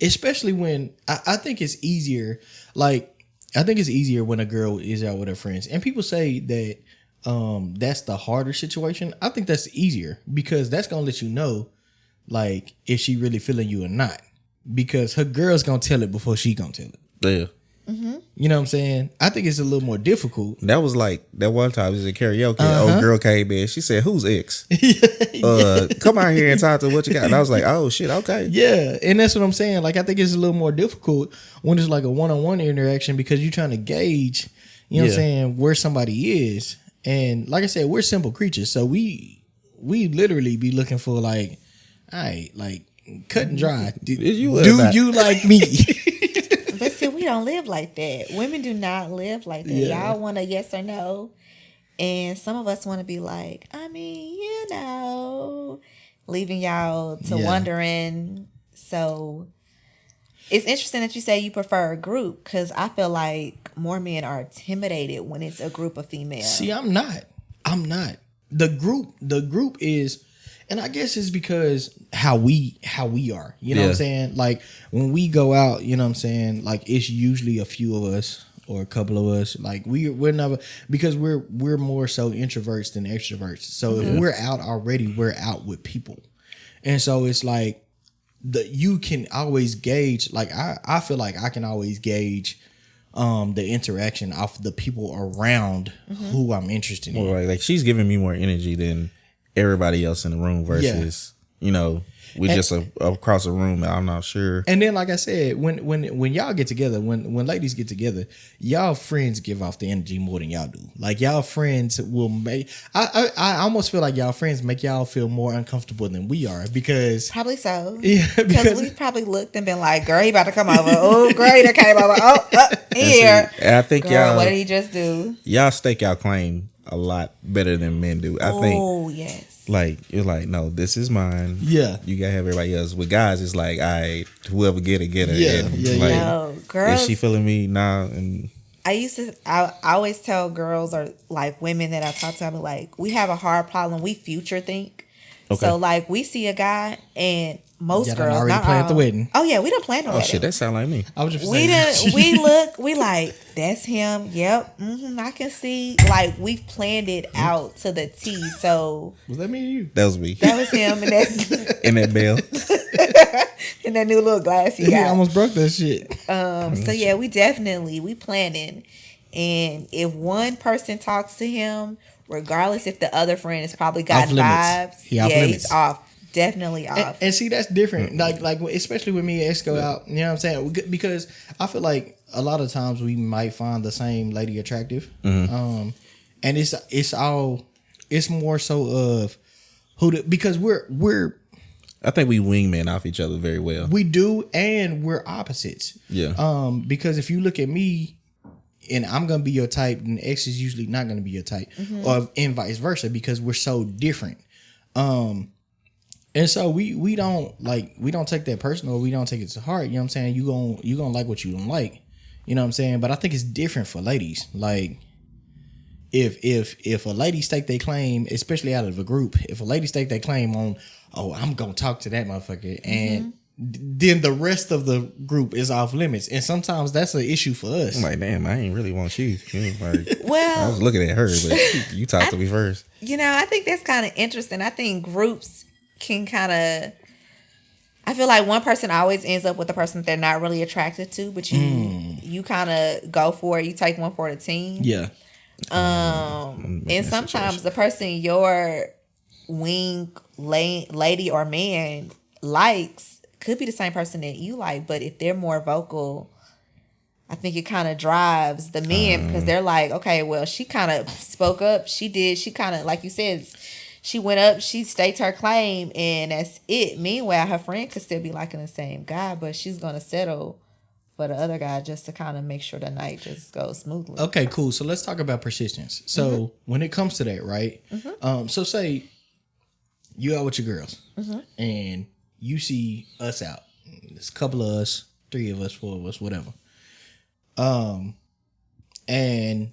especially when I think it's easier. Like I think it's easier when a girl is out with her friends, and people say that that's the harder situation. I think that's easier because that's gonna let you know, like, if she really feeling you or not. Because her girl's gonna tell it before she gonna tell it. Yeah. You know what I'm saying? I think it's a little more difficult. That was like that one time we was at karaoke. Old girl came in. She said, "Who's ex? Come out here and talk to what you got." And I was like, "Oh shit, okay." Yeah, and that's what I'm saying. Like, I think it's a little more difficult when it's like a one-on-one interaction because you're trying to gauge, you know what I'm saying, where somebody is. And like I said, we're simple creatures, so we literally be looking for like, all right, like cut and dry. Do you like me? But see, we don't live like that. Women do not live like that. Yeah. Y'all want a yes or no. And some of us want to be like, I mean, leaving y'all to wondering. So it's interesting that you say you prefer a group because I feel like more men are intimidated when it's a group of females. See, I'm not. The group is, and I guess it's because how we are. You know what I'm saying? Like when we go out, you know what I'm saying? Like it's usually a few of us or a couple of us. Like we're never, because we're more so introverts than extroverts. So if we're out already, we're out with people. And so it's like you can always gauge, like I feel like I can always gauge the interaction of the people around who I'm interested in. Well, like she's giving me more energy than everybody else in the room versus we just across the room. I'm not sure. And then, like I said, when y'all get together, when ladies get together, y'all friends give off the energy more than y'all do. Like y'all friends will make. I almost feel like y'all friends make y'all feel more uncomfortable than we are because Probably so. yeah, Because we probably looked and been like, girl, he about to come over. Oh, girl, he done came over. Oh, here. And I think Girl, what did he just do? y'all stake y'all claim a lot better than men do. I think Oh, yes. like you're like, no, this is mine. Yeah. You gotta have everybody else. With guys, it's like, whoever get it, get it. Yeah, And yeah, like, No, girls. is she feeling me? Nah. And I always tell girls or like women that I talk to, I'm like, we have a hard problem. We future think. Okay. So like we see a guy and most Y'all done girls, already not planned all. the wedding. Oh yeah, we done planned the oh wedding. shit, that sound like me. I was just We saying. didn't. We look. We like that's him. Yep. I can see. Like we've planned it out to the T. So Was that me or you? That was me. that was him, and that In that bell. and that new little glass he He got. almost broke that shit. So yeah, we planning, and if one person talks to him, regardless if the other friend has probably got Off limits. vibes, He off limits. he's off. Definitely off. And see, that's different. Like especially when me and X go out, you know what I'm saying? Because I feel like a lot of times we might find the same lady attractive, and it's all It's more so of because we're I think we wingman off each other very well. we do, and we're opposites. Yeah. Because if you look at me, and I'm gonna be your type, and X is usually not gonna be your type, or and vice versa, because we're so different. And so we don't take that personal. We don't take it to heart. You know what I'm saying? You gonna like what you don't like. You know what I'm saying? But I think it's different for ladies. Like if a lady stake their claim, especially out of a group, if a lady stake their claim on, oh, I'm gonna talk to that motherfucker, and then the rest of the group is off limits, and sometimes that's an issue for us. I'm like, damn, I ain't really want you. Like, Well, I was looking at her, but you talked to me first. I think that's kind of interesting. I think groups can kind of. I feel like one person always ends up with the person that they're not really attracted to, but you kind of go for it. You take one for the team. Yeah. And sometimes the person your wing lady or man likes could be the same person that you like, but if they're more vocal, I think it kind of drives the men because they're like, okay, well, she kind of spoke up. She kind of, like you said, she went up, she states her claim, and that's it. Meanwhile, her friend could still be liking the same guy, but she's going to settle for the other guy just to kind of make sure the night just goes smoothly. Okay, cool. So let's talk about persistence. So when it comes to that, right? So say you out with your girls and you see us out. There's a couple of us, 3 of us, 4 of us, whatever. And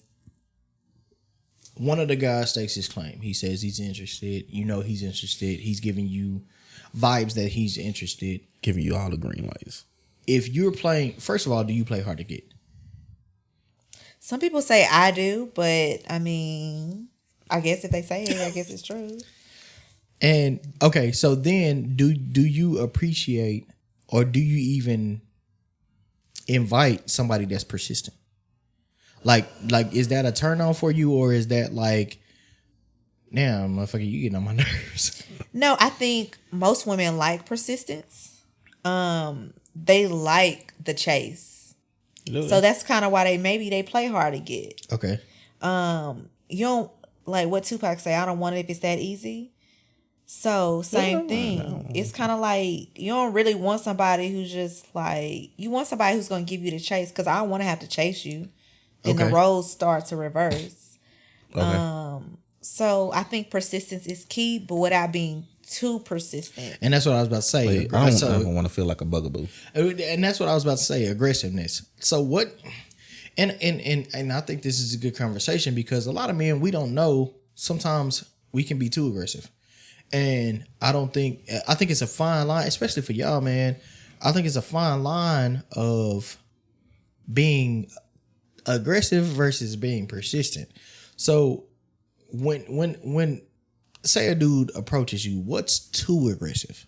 one of the guys stakes his claim. He says he's interested. You know he's interested. He's giving you vibes that he's interested. Giving you all the green lights. If you're playing, first of all, do you play hard to get? Some people say I do, but I mean, I guess if they say it, I guess it's true. And okay, so then do you appreciate, or do you even invite somebody that's persistent? Like is that a turn on for you, or is that like, damn, motherfucker, you getting on my nerves? No, I think most women like persistence. They like the chase. Really? So that's kind of why they play hard to get. Okay. You don't like what Tupac say, I don't want it if it's that easy. So same thing. No. It's kind of like you don't really want somebody who's just like, you want somebody who's going to give you the chase, because I don't want to have to chase you. Then the roles start to reverse. Okay. So I think persistence is key, but without being too persistent. And that's what I was about to say. Like, I don't want to feel like a bugaboo. And that's what I was about to say, aggressiveness. So what, and I think this is a good conversation, because a lot of men, we don't know, sometimes we can be too aggressive. And I think it's a fine line, especially for y'all, man. I think it's a fine line of being aggressive versus being persistent. So when say a dude approaches you, what's too aggressive?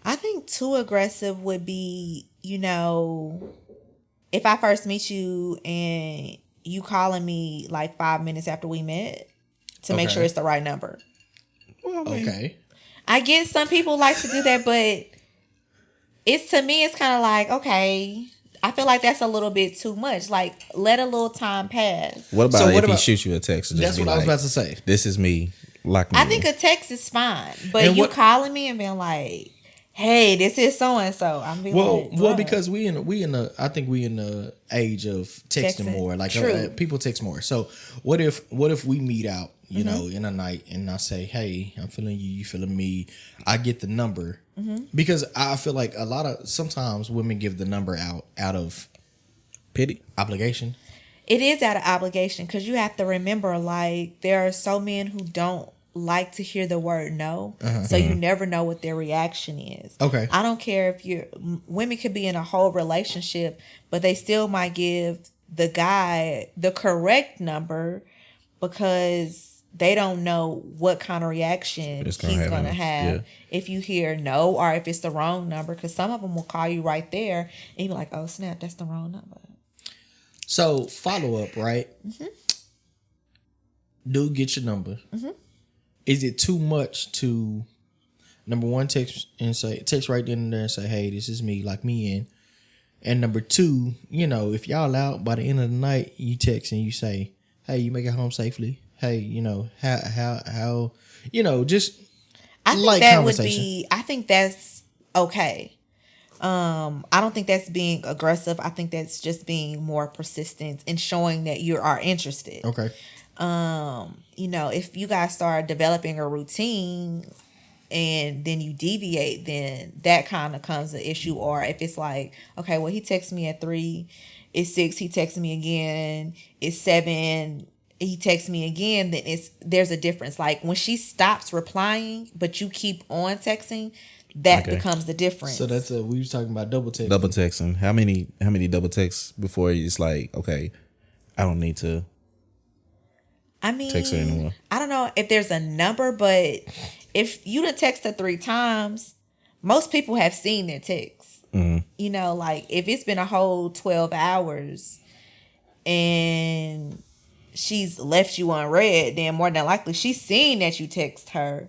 I think too aggressive would be, if I first meet you and you calling me like 5 minutes after we met to make sure it's the right number. Well, okay. I get some people like to do that, but to me, it's kind of like, okay, I feel like that's a little bit too much. Like, let a little time pass. What about if he shoots you a text? That's what I was about to say. This is me. Lock me I think a text is fine, but you calling me and being like, "Hey, this is so and so." I'm being well, because we in the age of texting more. Like people text more. So what if we meet out, you know, in a night, and I say, "Hey, I'm feeling you. You feeling me?" I get the number because I feel like sometimes women give the number out of pity, obligation. It is out of obligation, because you have to remember, like, there are so men who don't like to hear the word no, so you never know what their reaction is. Okay. I don't care if women could be in a whole relationship, but they still might give the guy the correct number because they don't know what kind of reaction he's going to have if you hear no, or if it's the wrong number, because some of them will call you right there and you're like, oh snap, that's the wrong number. So follow up, right? Dude, get your number. Is it too much to, number one, text right then and there and say, hey, this is me, lock me in. And number two, if y'all out by the end of the night, you text and you say, hey, you make it home safely. hey, you know, how you know, just I think light that would conversation. be. I think that's okay. I don't think that's being aggressive. I think that's just being more persistent and showing that you are interested. Okay. You know, if you guys start developing a routine and then you deviate, then that kind of comes an issue. Or if it's like, okay, well, he texts me at 3, it's 6, he texts me again, it's 7, he texts me again, then there's a difference. Like when she stops replying, but you keep on texting, that Okay. becomes the difference. So that's we was talking about double text. Double texting. How many double texts before it's like, okay, I don't need to I mean, text her anymore? I don't know if there's a number, but if you done text her 3 times, most people have seen their texts. You know, like if it's been a whole 12 hours and she's left you unread, then more than likely she's seen that you text her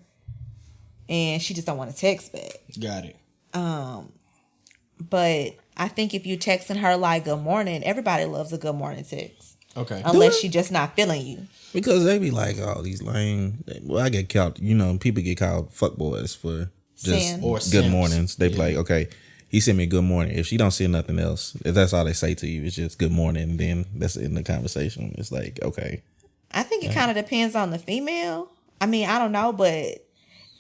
and she just don't want to text back. Got it. But I think if you texting her like good morning, everybody loves a good morning text. Okay. Unless she just not feeling you. Because they be like, oh, these lame. Well, I get called. You know, people get called fuckboys for just Sin. Or good simps. mornings. They be like, okay, he sent me a good morning. If she don't see nothing else, if that's all they say to you, it's just good morning. Then that's in the conversation. It's like, okay, I think it kind of depends on the female. I mean, I don't know, but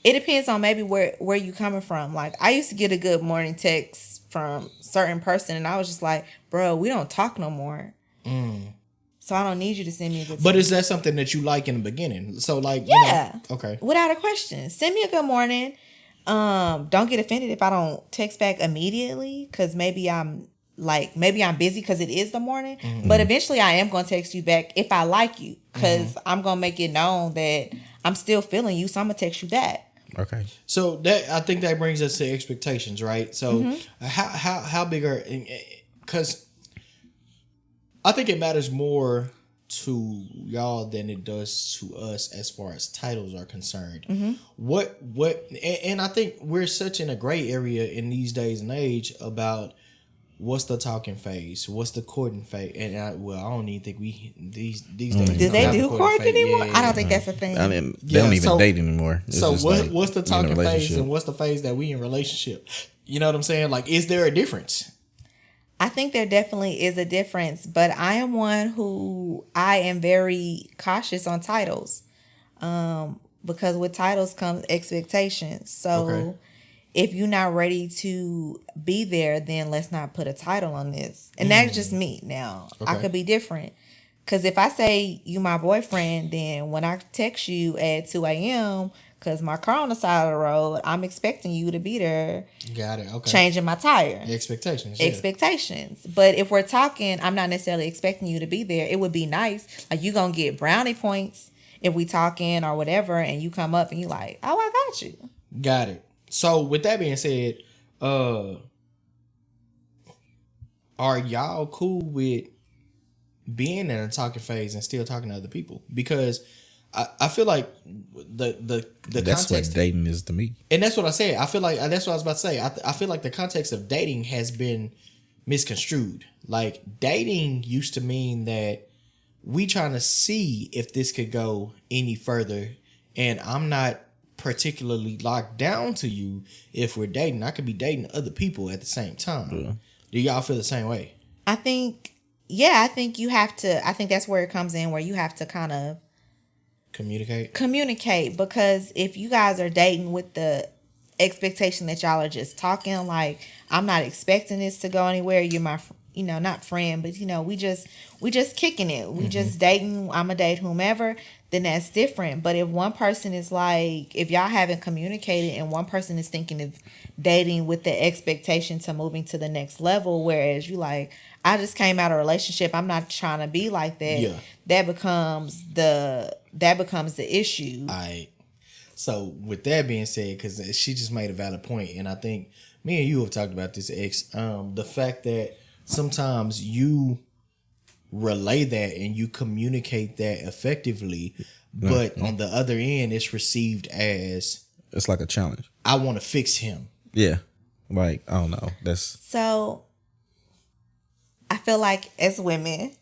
it depends on maybe where you coming from. Like I used to get a good morning text from certain person, and I was just like, bro, we don't talk no more. So I don't need you to send me a good text. But is that something that you like in the beginning? So like, Yeah. you know, okay. Without a question. Send me a good morning. Don't get offended if I don't text back immediately, because maybe I'm busy because it is the morning. But eventually I am going to text you back if I like you, because I'm going to make it known that I'm still feeling you. So I'm going to text you back. okay. So that I think that brings us to expectations, right? So how big are, because I think it matters more to y'all than it does to us as far as titles are concerned. And I think we're such in a gray area in these days and age about what's the talking phase, what's the courting phase, and I don't even think these days. Do they do court anymore? Yeah. I don't think that's a thing. I mean, they don't even so- date anymore. It's So just what's the in a talking phase relationship. and what's the phase that we in relationship? You know what I'm saying? Like, is there a difference? I think there definitely is a difference, but I am one who I am very cautious on titles, because with titles comes expectations. So Okay. if you're not ready to be there, then let's not put a title on this. And that's just me. Now I Okay. could be different, because if I say you my boyfriend, then when I text you at 2 a.m. because my car on the side of the road, I'm expecting you to be there Got it. Okay. changing my tire. Expectations. Yeah. Expectations. But if we're talking, I'm not necessarily expecting you to be there. It would be nice. Like, you gonna get brownie points if we talking or whatever, and you come up and you like, oh, I got you. Got it. So with that being said, are y'all cool with being in a talking phase and still talking to other people? Because I feel like the That's context, what dating is to me. and that's what I said. I feel like that's what I was about to say. I feel like the context of dating has been misconstrued. Like, dating used to mean that we trying to see if this could go any further, and I'm not particularly locked down to you. If we're dating, I could be dating other people at the same time. Yeah. Do y'all feel the same way? I think you have to. I think that's where it comes in, where you have to kind of communicate, because if you guys are dating with the expectation that y'all are just talking, like, I'm not expecting this to go anywhere, you're my not friend, but we just kicking it, we just dating, I'm a date whomever, then that's different. But if one person is like, if y'all haven't communicated and one person is thinking of dating with the expectation to moving to the next level, whereas you like, I just came out of a relationship, I'm not trying to be like that. Yeah. That becomes the issue. All right. So with that being said, because she just made a valid point, and I think me and you have talked about this, X. The fact that sometimes you relay that and you communicate that effectively, but on the other end, it's received as, It's like a challenge. I want to fix him. Yeah. Like, I don't know. That's So I feel like as women,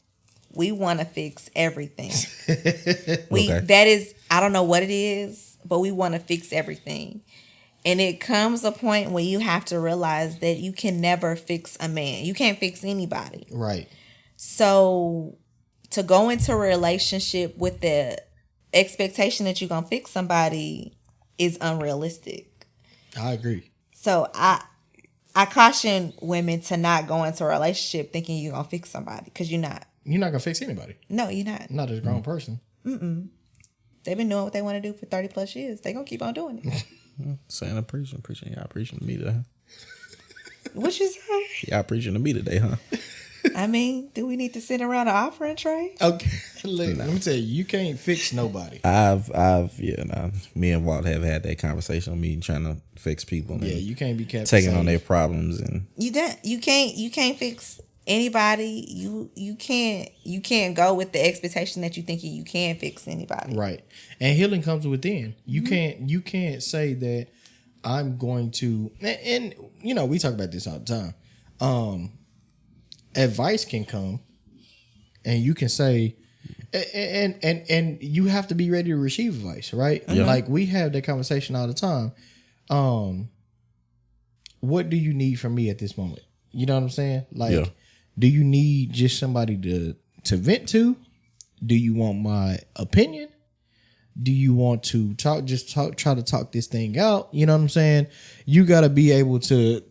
we want to fix everything. Okay. That is, I don't know what it is, but we want to fix everything. And it comes a point when you have to realize that you can never fix a man. You can't fix anybody. Right. So to go into a relationship with the expectation that you're going to fix somebody is unrealistic. I agree. So I caution women to not go into a relationship thinking you're going to fix somebody, because you're not. You're not gonna fix anybody. No, you're not. Not as a grown person. They've been doing what they want to do for 30 plus years. They're going to keep on doing it. Saying I'm preaching. Y'all preaching to me today. What you say? Y'all preaching to me today, huh? I mean, do we need to sit around an offering tray? Okay. Let me tell you can't fix nobody. Me and Walt have had that conversation on me trying to fix people. Yeah, you can't be kept taking safe. on their problems and You can't fix anybody. You can't go with the expectation that you think you can fix anybody. Right. And healing comes within. You can't say that I'm going to, and you know, we talk about this all the time. Advice can come and you can say, and you have to be ready to receive advice, right? Yeah. Like we have that conversation all the time. What do you need from me at this moment? You know what I'm saying? Like, Yeah. do you need just somebody to vent to? Do you want my opinion? Do you want to try to talk this thing out? You know what I'm saying? You got to be able to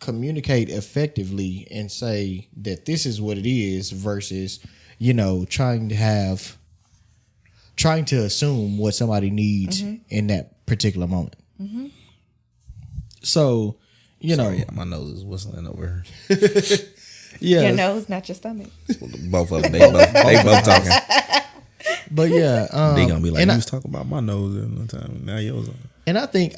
communicate effectively and say that this is what it is versus, you know, trying to assume what somebody needs in that particular moment. So, you know, sorry, my nose is whistling over. yeah, Your nose, not your stomach. Both of them, they both talking. but yeah, They gonna be like, and you was talking about my nose at the time, now yours on. And I think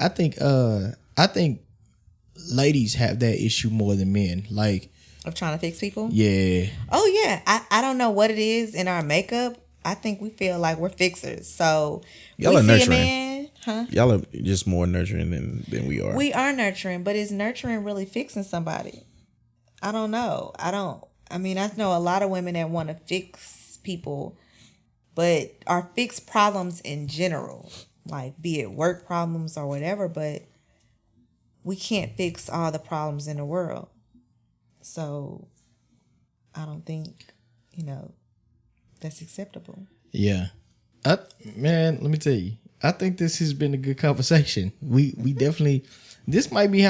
ladies have that issue more than men. Like, Of trying to fix people? yeah, Oh, yeah. I don't know what it is in our makeup. I think we feel like we're fixers. So Y'all we are see nurturing. a man, huh? Y'all are just more nurturing than we are. We are nurturing, but is nurturing really fixing somebody? I don't know. I know a lot of women that want to fix people, but are fix problems in general, like be it work problems or whatever, but we can't fix all the problems in the world. So I don't think, that's acceptable. yeah. Man, let me tell you, I think this has been a good conversation. We definitely. This might be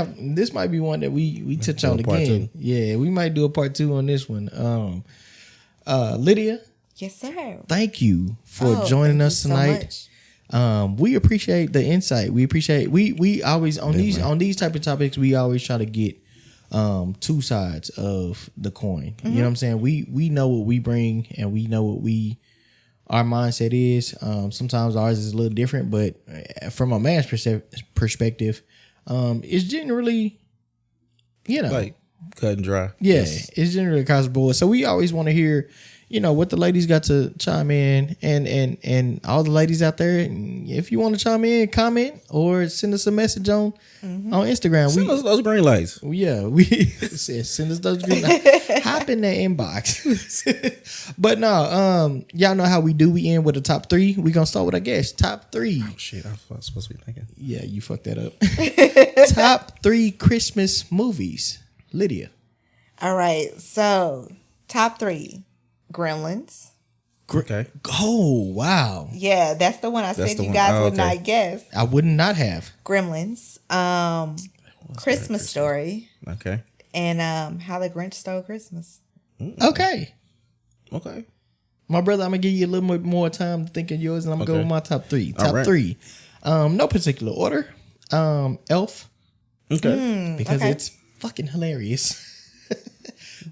one that we touch on again. Yeah, we might do a part 2 on this one. Lydia, Yes, sir. thank you for joining us tonight. We appreciate the insight. We appreciate we always on these type of topics we always try to get two sides of the coin. You know what I'm saying? We know what we bring and we know what our mindset is. Sometimes ours is a little different, but from a man's perspective, it's generally, like cut and dry. yeah, it's generally across the board. So we always want to hear, what the ladies got to chime in, and all the ladies out there. If you want to chime in, comment or send us a message on Instagram. Send us those green lights. Yeah, we said send us those green lights. Hop in the inbox. But no, y'all know how we do. We end with a top 3. We gonna start with, I guess, top 3. Oh, shit, I was supposed to be thinking. Yeah, you fucked that up. Top 3 Christmas movies. Lydia. All right. So top 3. Gremlins. Okay. Oh, wow. Yeah, that's the one I said the you one. guys Oh, would okay. not guess. I would not have. Gremlins. Christmas Story. Okay. And How the Grinch Stole Christmas. Okay. Okay. My brother, I'm gonna give you a little bit more time to think of yours, and I'm gonna go with my top 3. All Top right. 3. No particular order. Elf. Okay. Because Okay. it's fucking hilarious.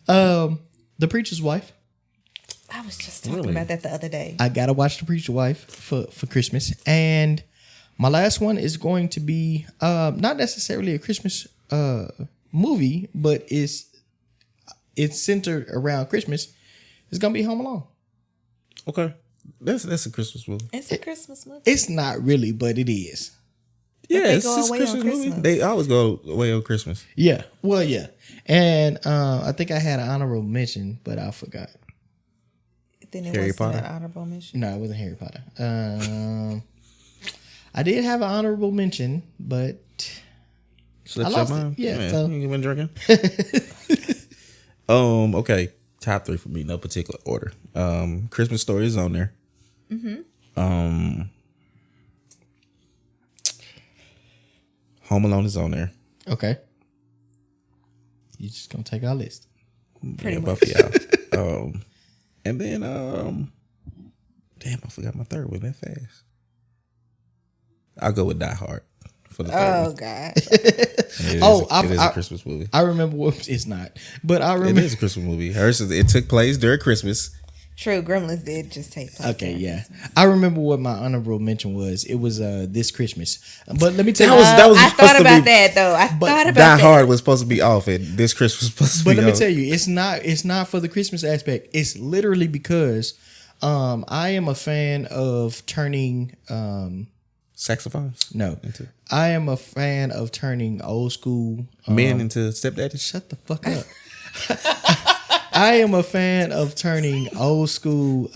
The Preacher's Wife. I was just talking Really? about that the other day. I gotta watch The Preacher's Wife for Christmas. And my last one is going to be not necessarily a Christmas movie, but it's centered around Christmas. It's gonna be Home Alone. Okay. That's a Christmas movie. It's a Christmas movie. It's not really, but it is. Yeah, they it's go just a away on Christmas movie. Christmas. They always go away on Christmas. Yeah. Well, yeah. And I think I had an honorable mention, but I forgot. Then it Harry wasn't Potter? an honorable mention. No, it wasn't Harry Potter. I did have an honorable mention, but Slipped I your lost it. mind? Yeah, so- You been drinking? Okay. Top 3 for me, no particular order. Christmas Story is on there. Home Alone is on there. Okay. You just gonna take our list. Pretty much. Buffy out. And then damn, I forgot my third one that fast. I'll go with Die Hard for the third Oh one. God. It is a Christmas movie. I remember what it's not, but I It remember. is a Christmas movie. It took place during Christmas. True, Gremlins did just take place. Okay, there. yeah, I remember what my honorable mention was. It was this Christmas, but let me tell you, That was I supposed thought to about be- that though. I thought about Die that. Hard was supposed to be off, and this Christmas was supposed to But be let me on. tell you, it's not for the Christmas aspect. It's literally because I am a fan of turning Saxophones. no, Into I am a fan of turning old school men into stepdaddies. Shut the fuck up. I am a fan of turning old school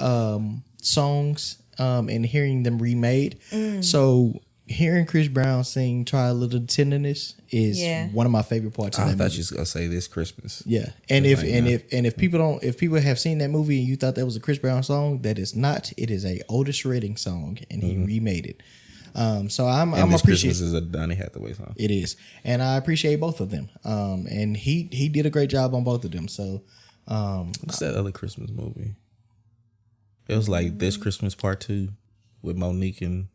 songs and hearing them remade. So hearing Chris Brown sing "Try a Little Tenderness" is Yeah. one of my favorite parts of I that thought movie. you was gonna say this Christmas. Yeah, and It's if like, and nah. if people have seen that movie and you thought that was a Chris Brown song, that is not. It is a Otis Redding song, and he remade it. So I'm And this appreciate Christmas is a Donny Hathaway song. it is, and I appreciate both of them. And he did a great job on both of them. So What's that other Christmas movie? It was like This Christmas Part 2 with Monique and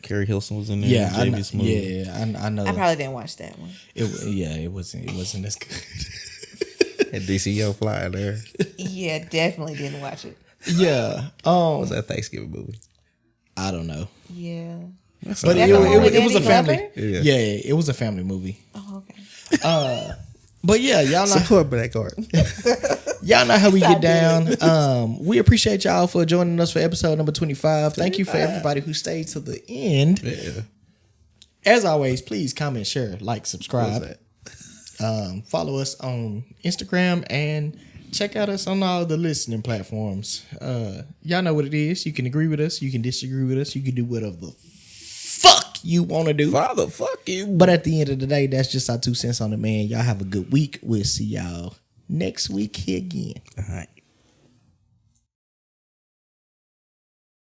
Carrie Hilson was in there. yeah, and I J.B. know, Smooth. yeah, I know. I probably didn't watch that one. It wasn't as good. And DCO fly there. Yeah, definitely didn't watch it. Yeah, Was that a Thanksgiving movie? I don't know, Yeah. but that it the one with was a Danny family. Glover? Yeah. Yeah, it was a family movie. Oh, okay. But yeah, y'all know. Support Black art. Y'all know how we I get down. We appreciate y'all for joining us for episode number 25. Thank you for everybody who stayed to the end. Yeah. As always, please comment, share, like, subscribe. What was Follow us on Instagram and check out us on all the listening platforms. Y'all know what it is. You can agree with us. You can disagree with us. You can do whatever the fuck you want to do. Father, fuck you. But at the end of the day, that's just our 2 cents on it, man. Y'all have a good week. We'll see y'all next week here again. All right.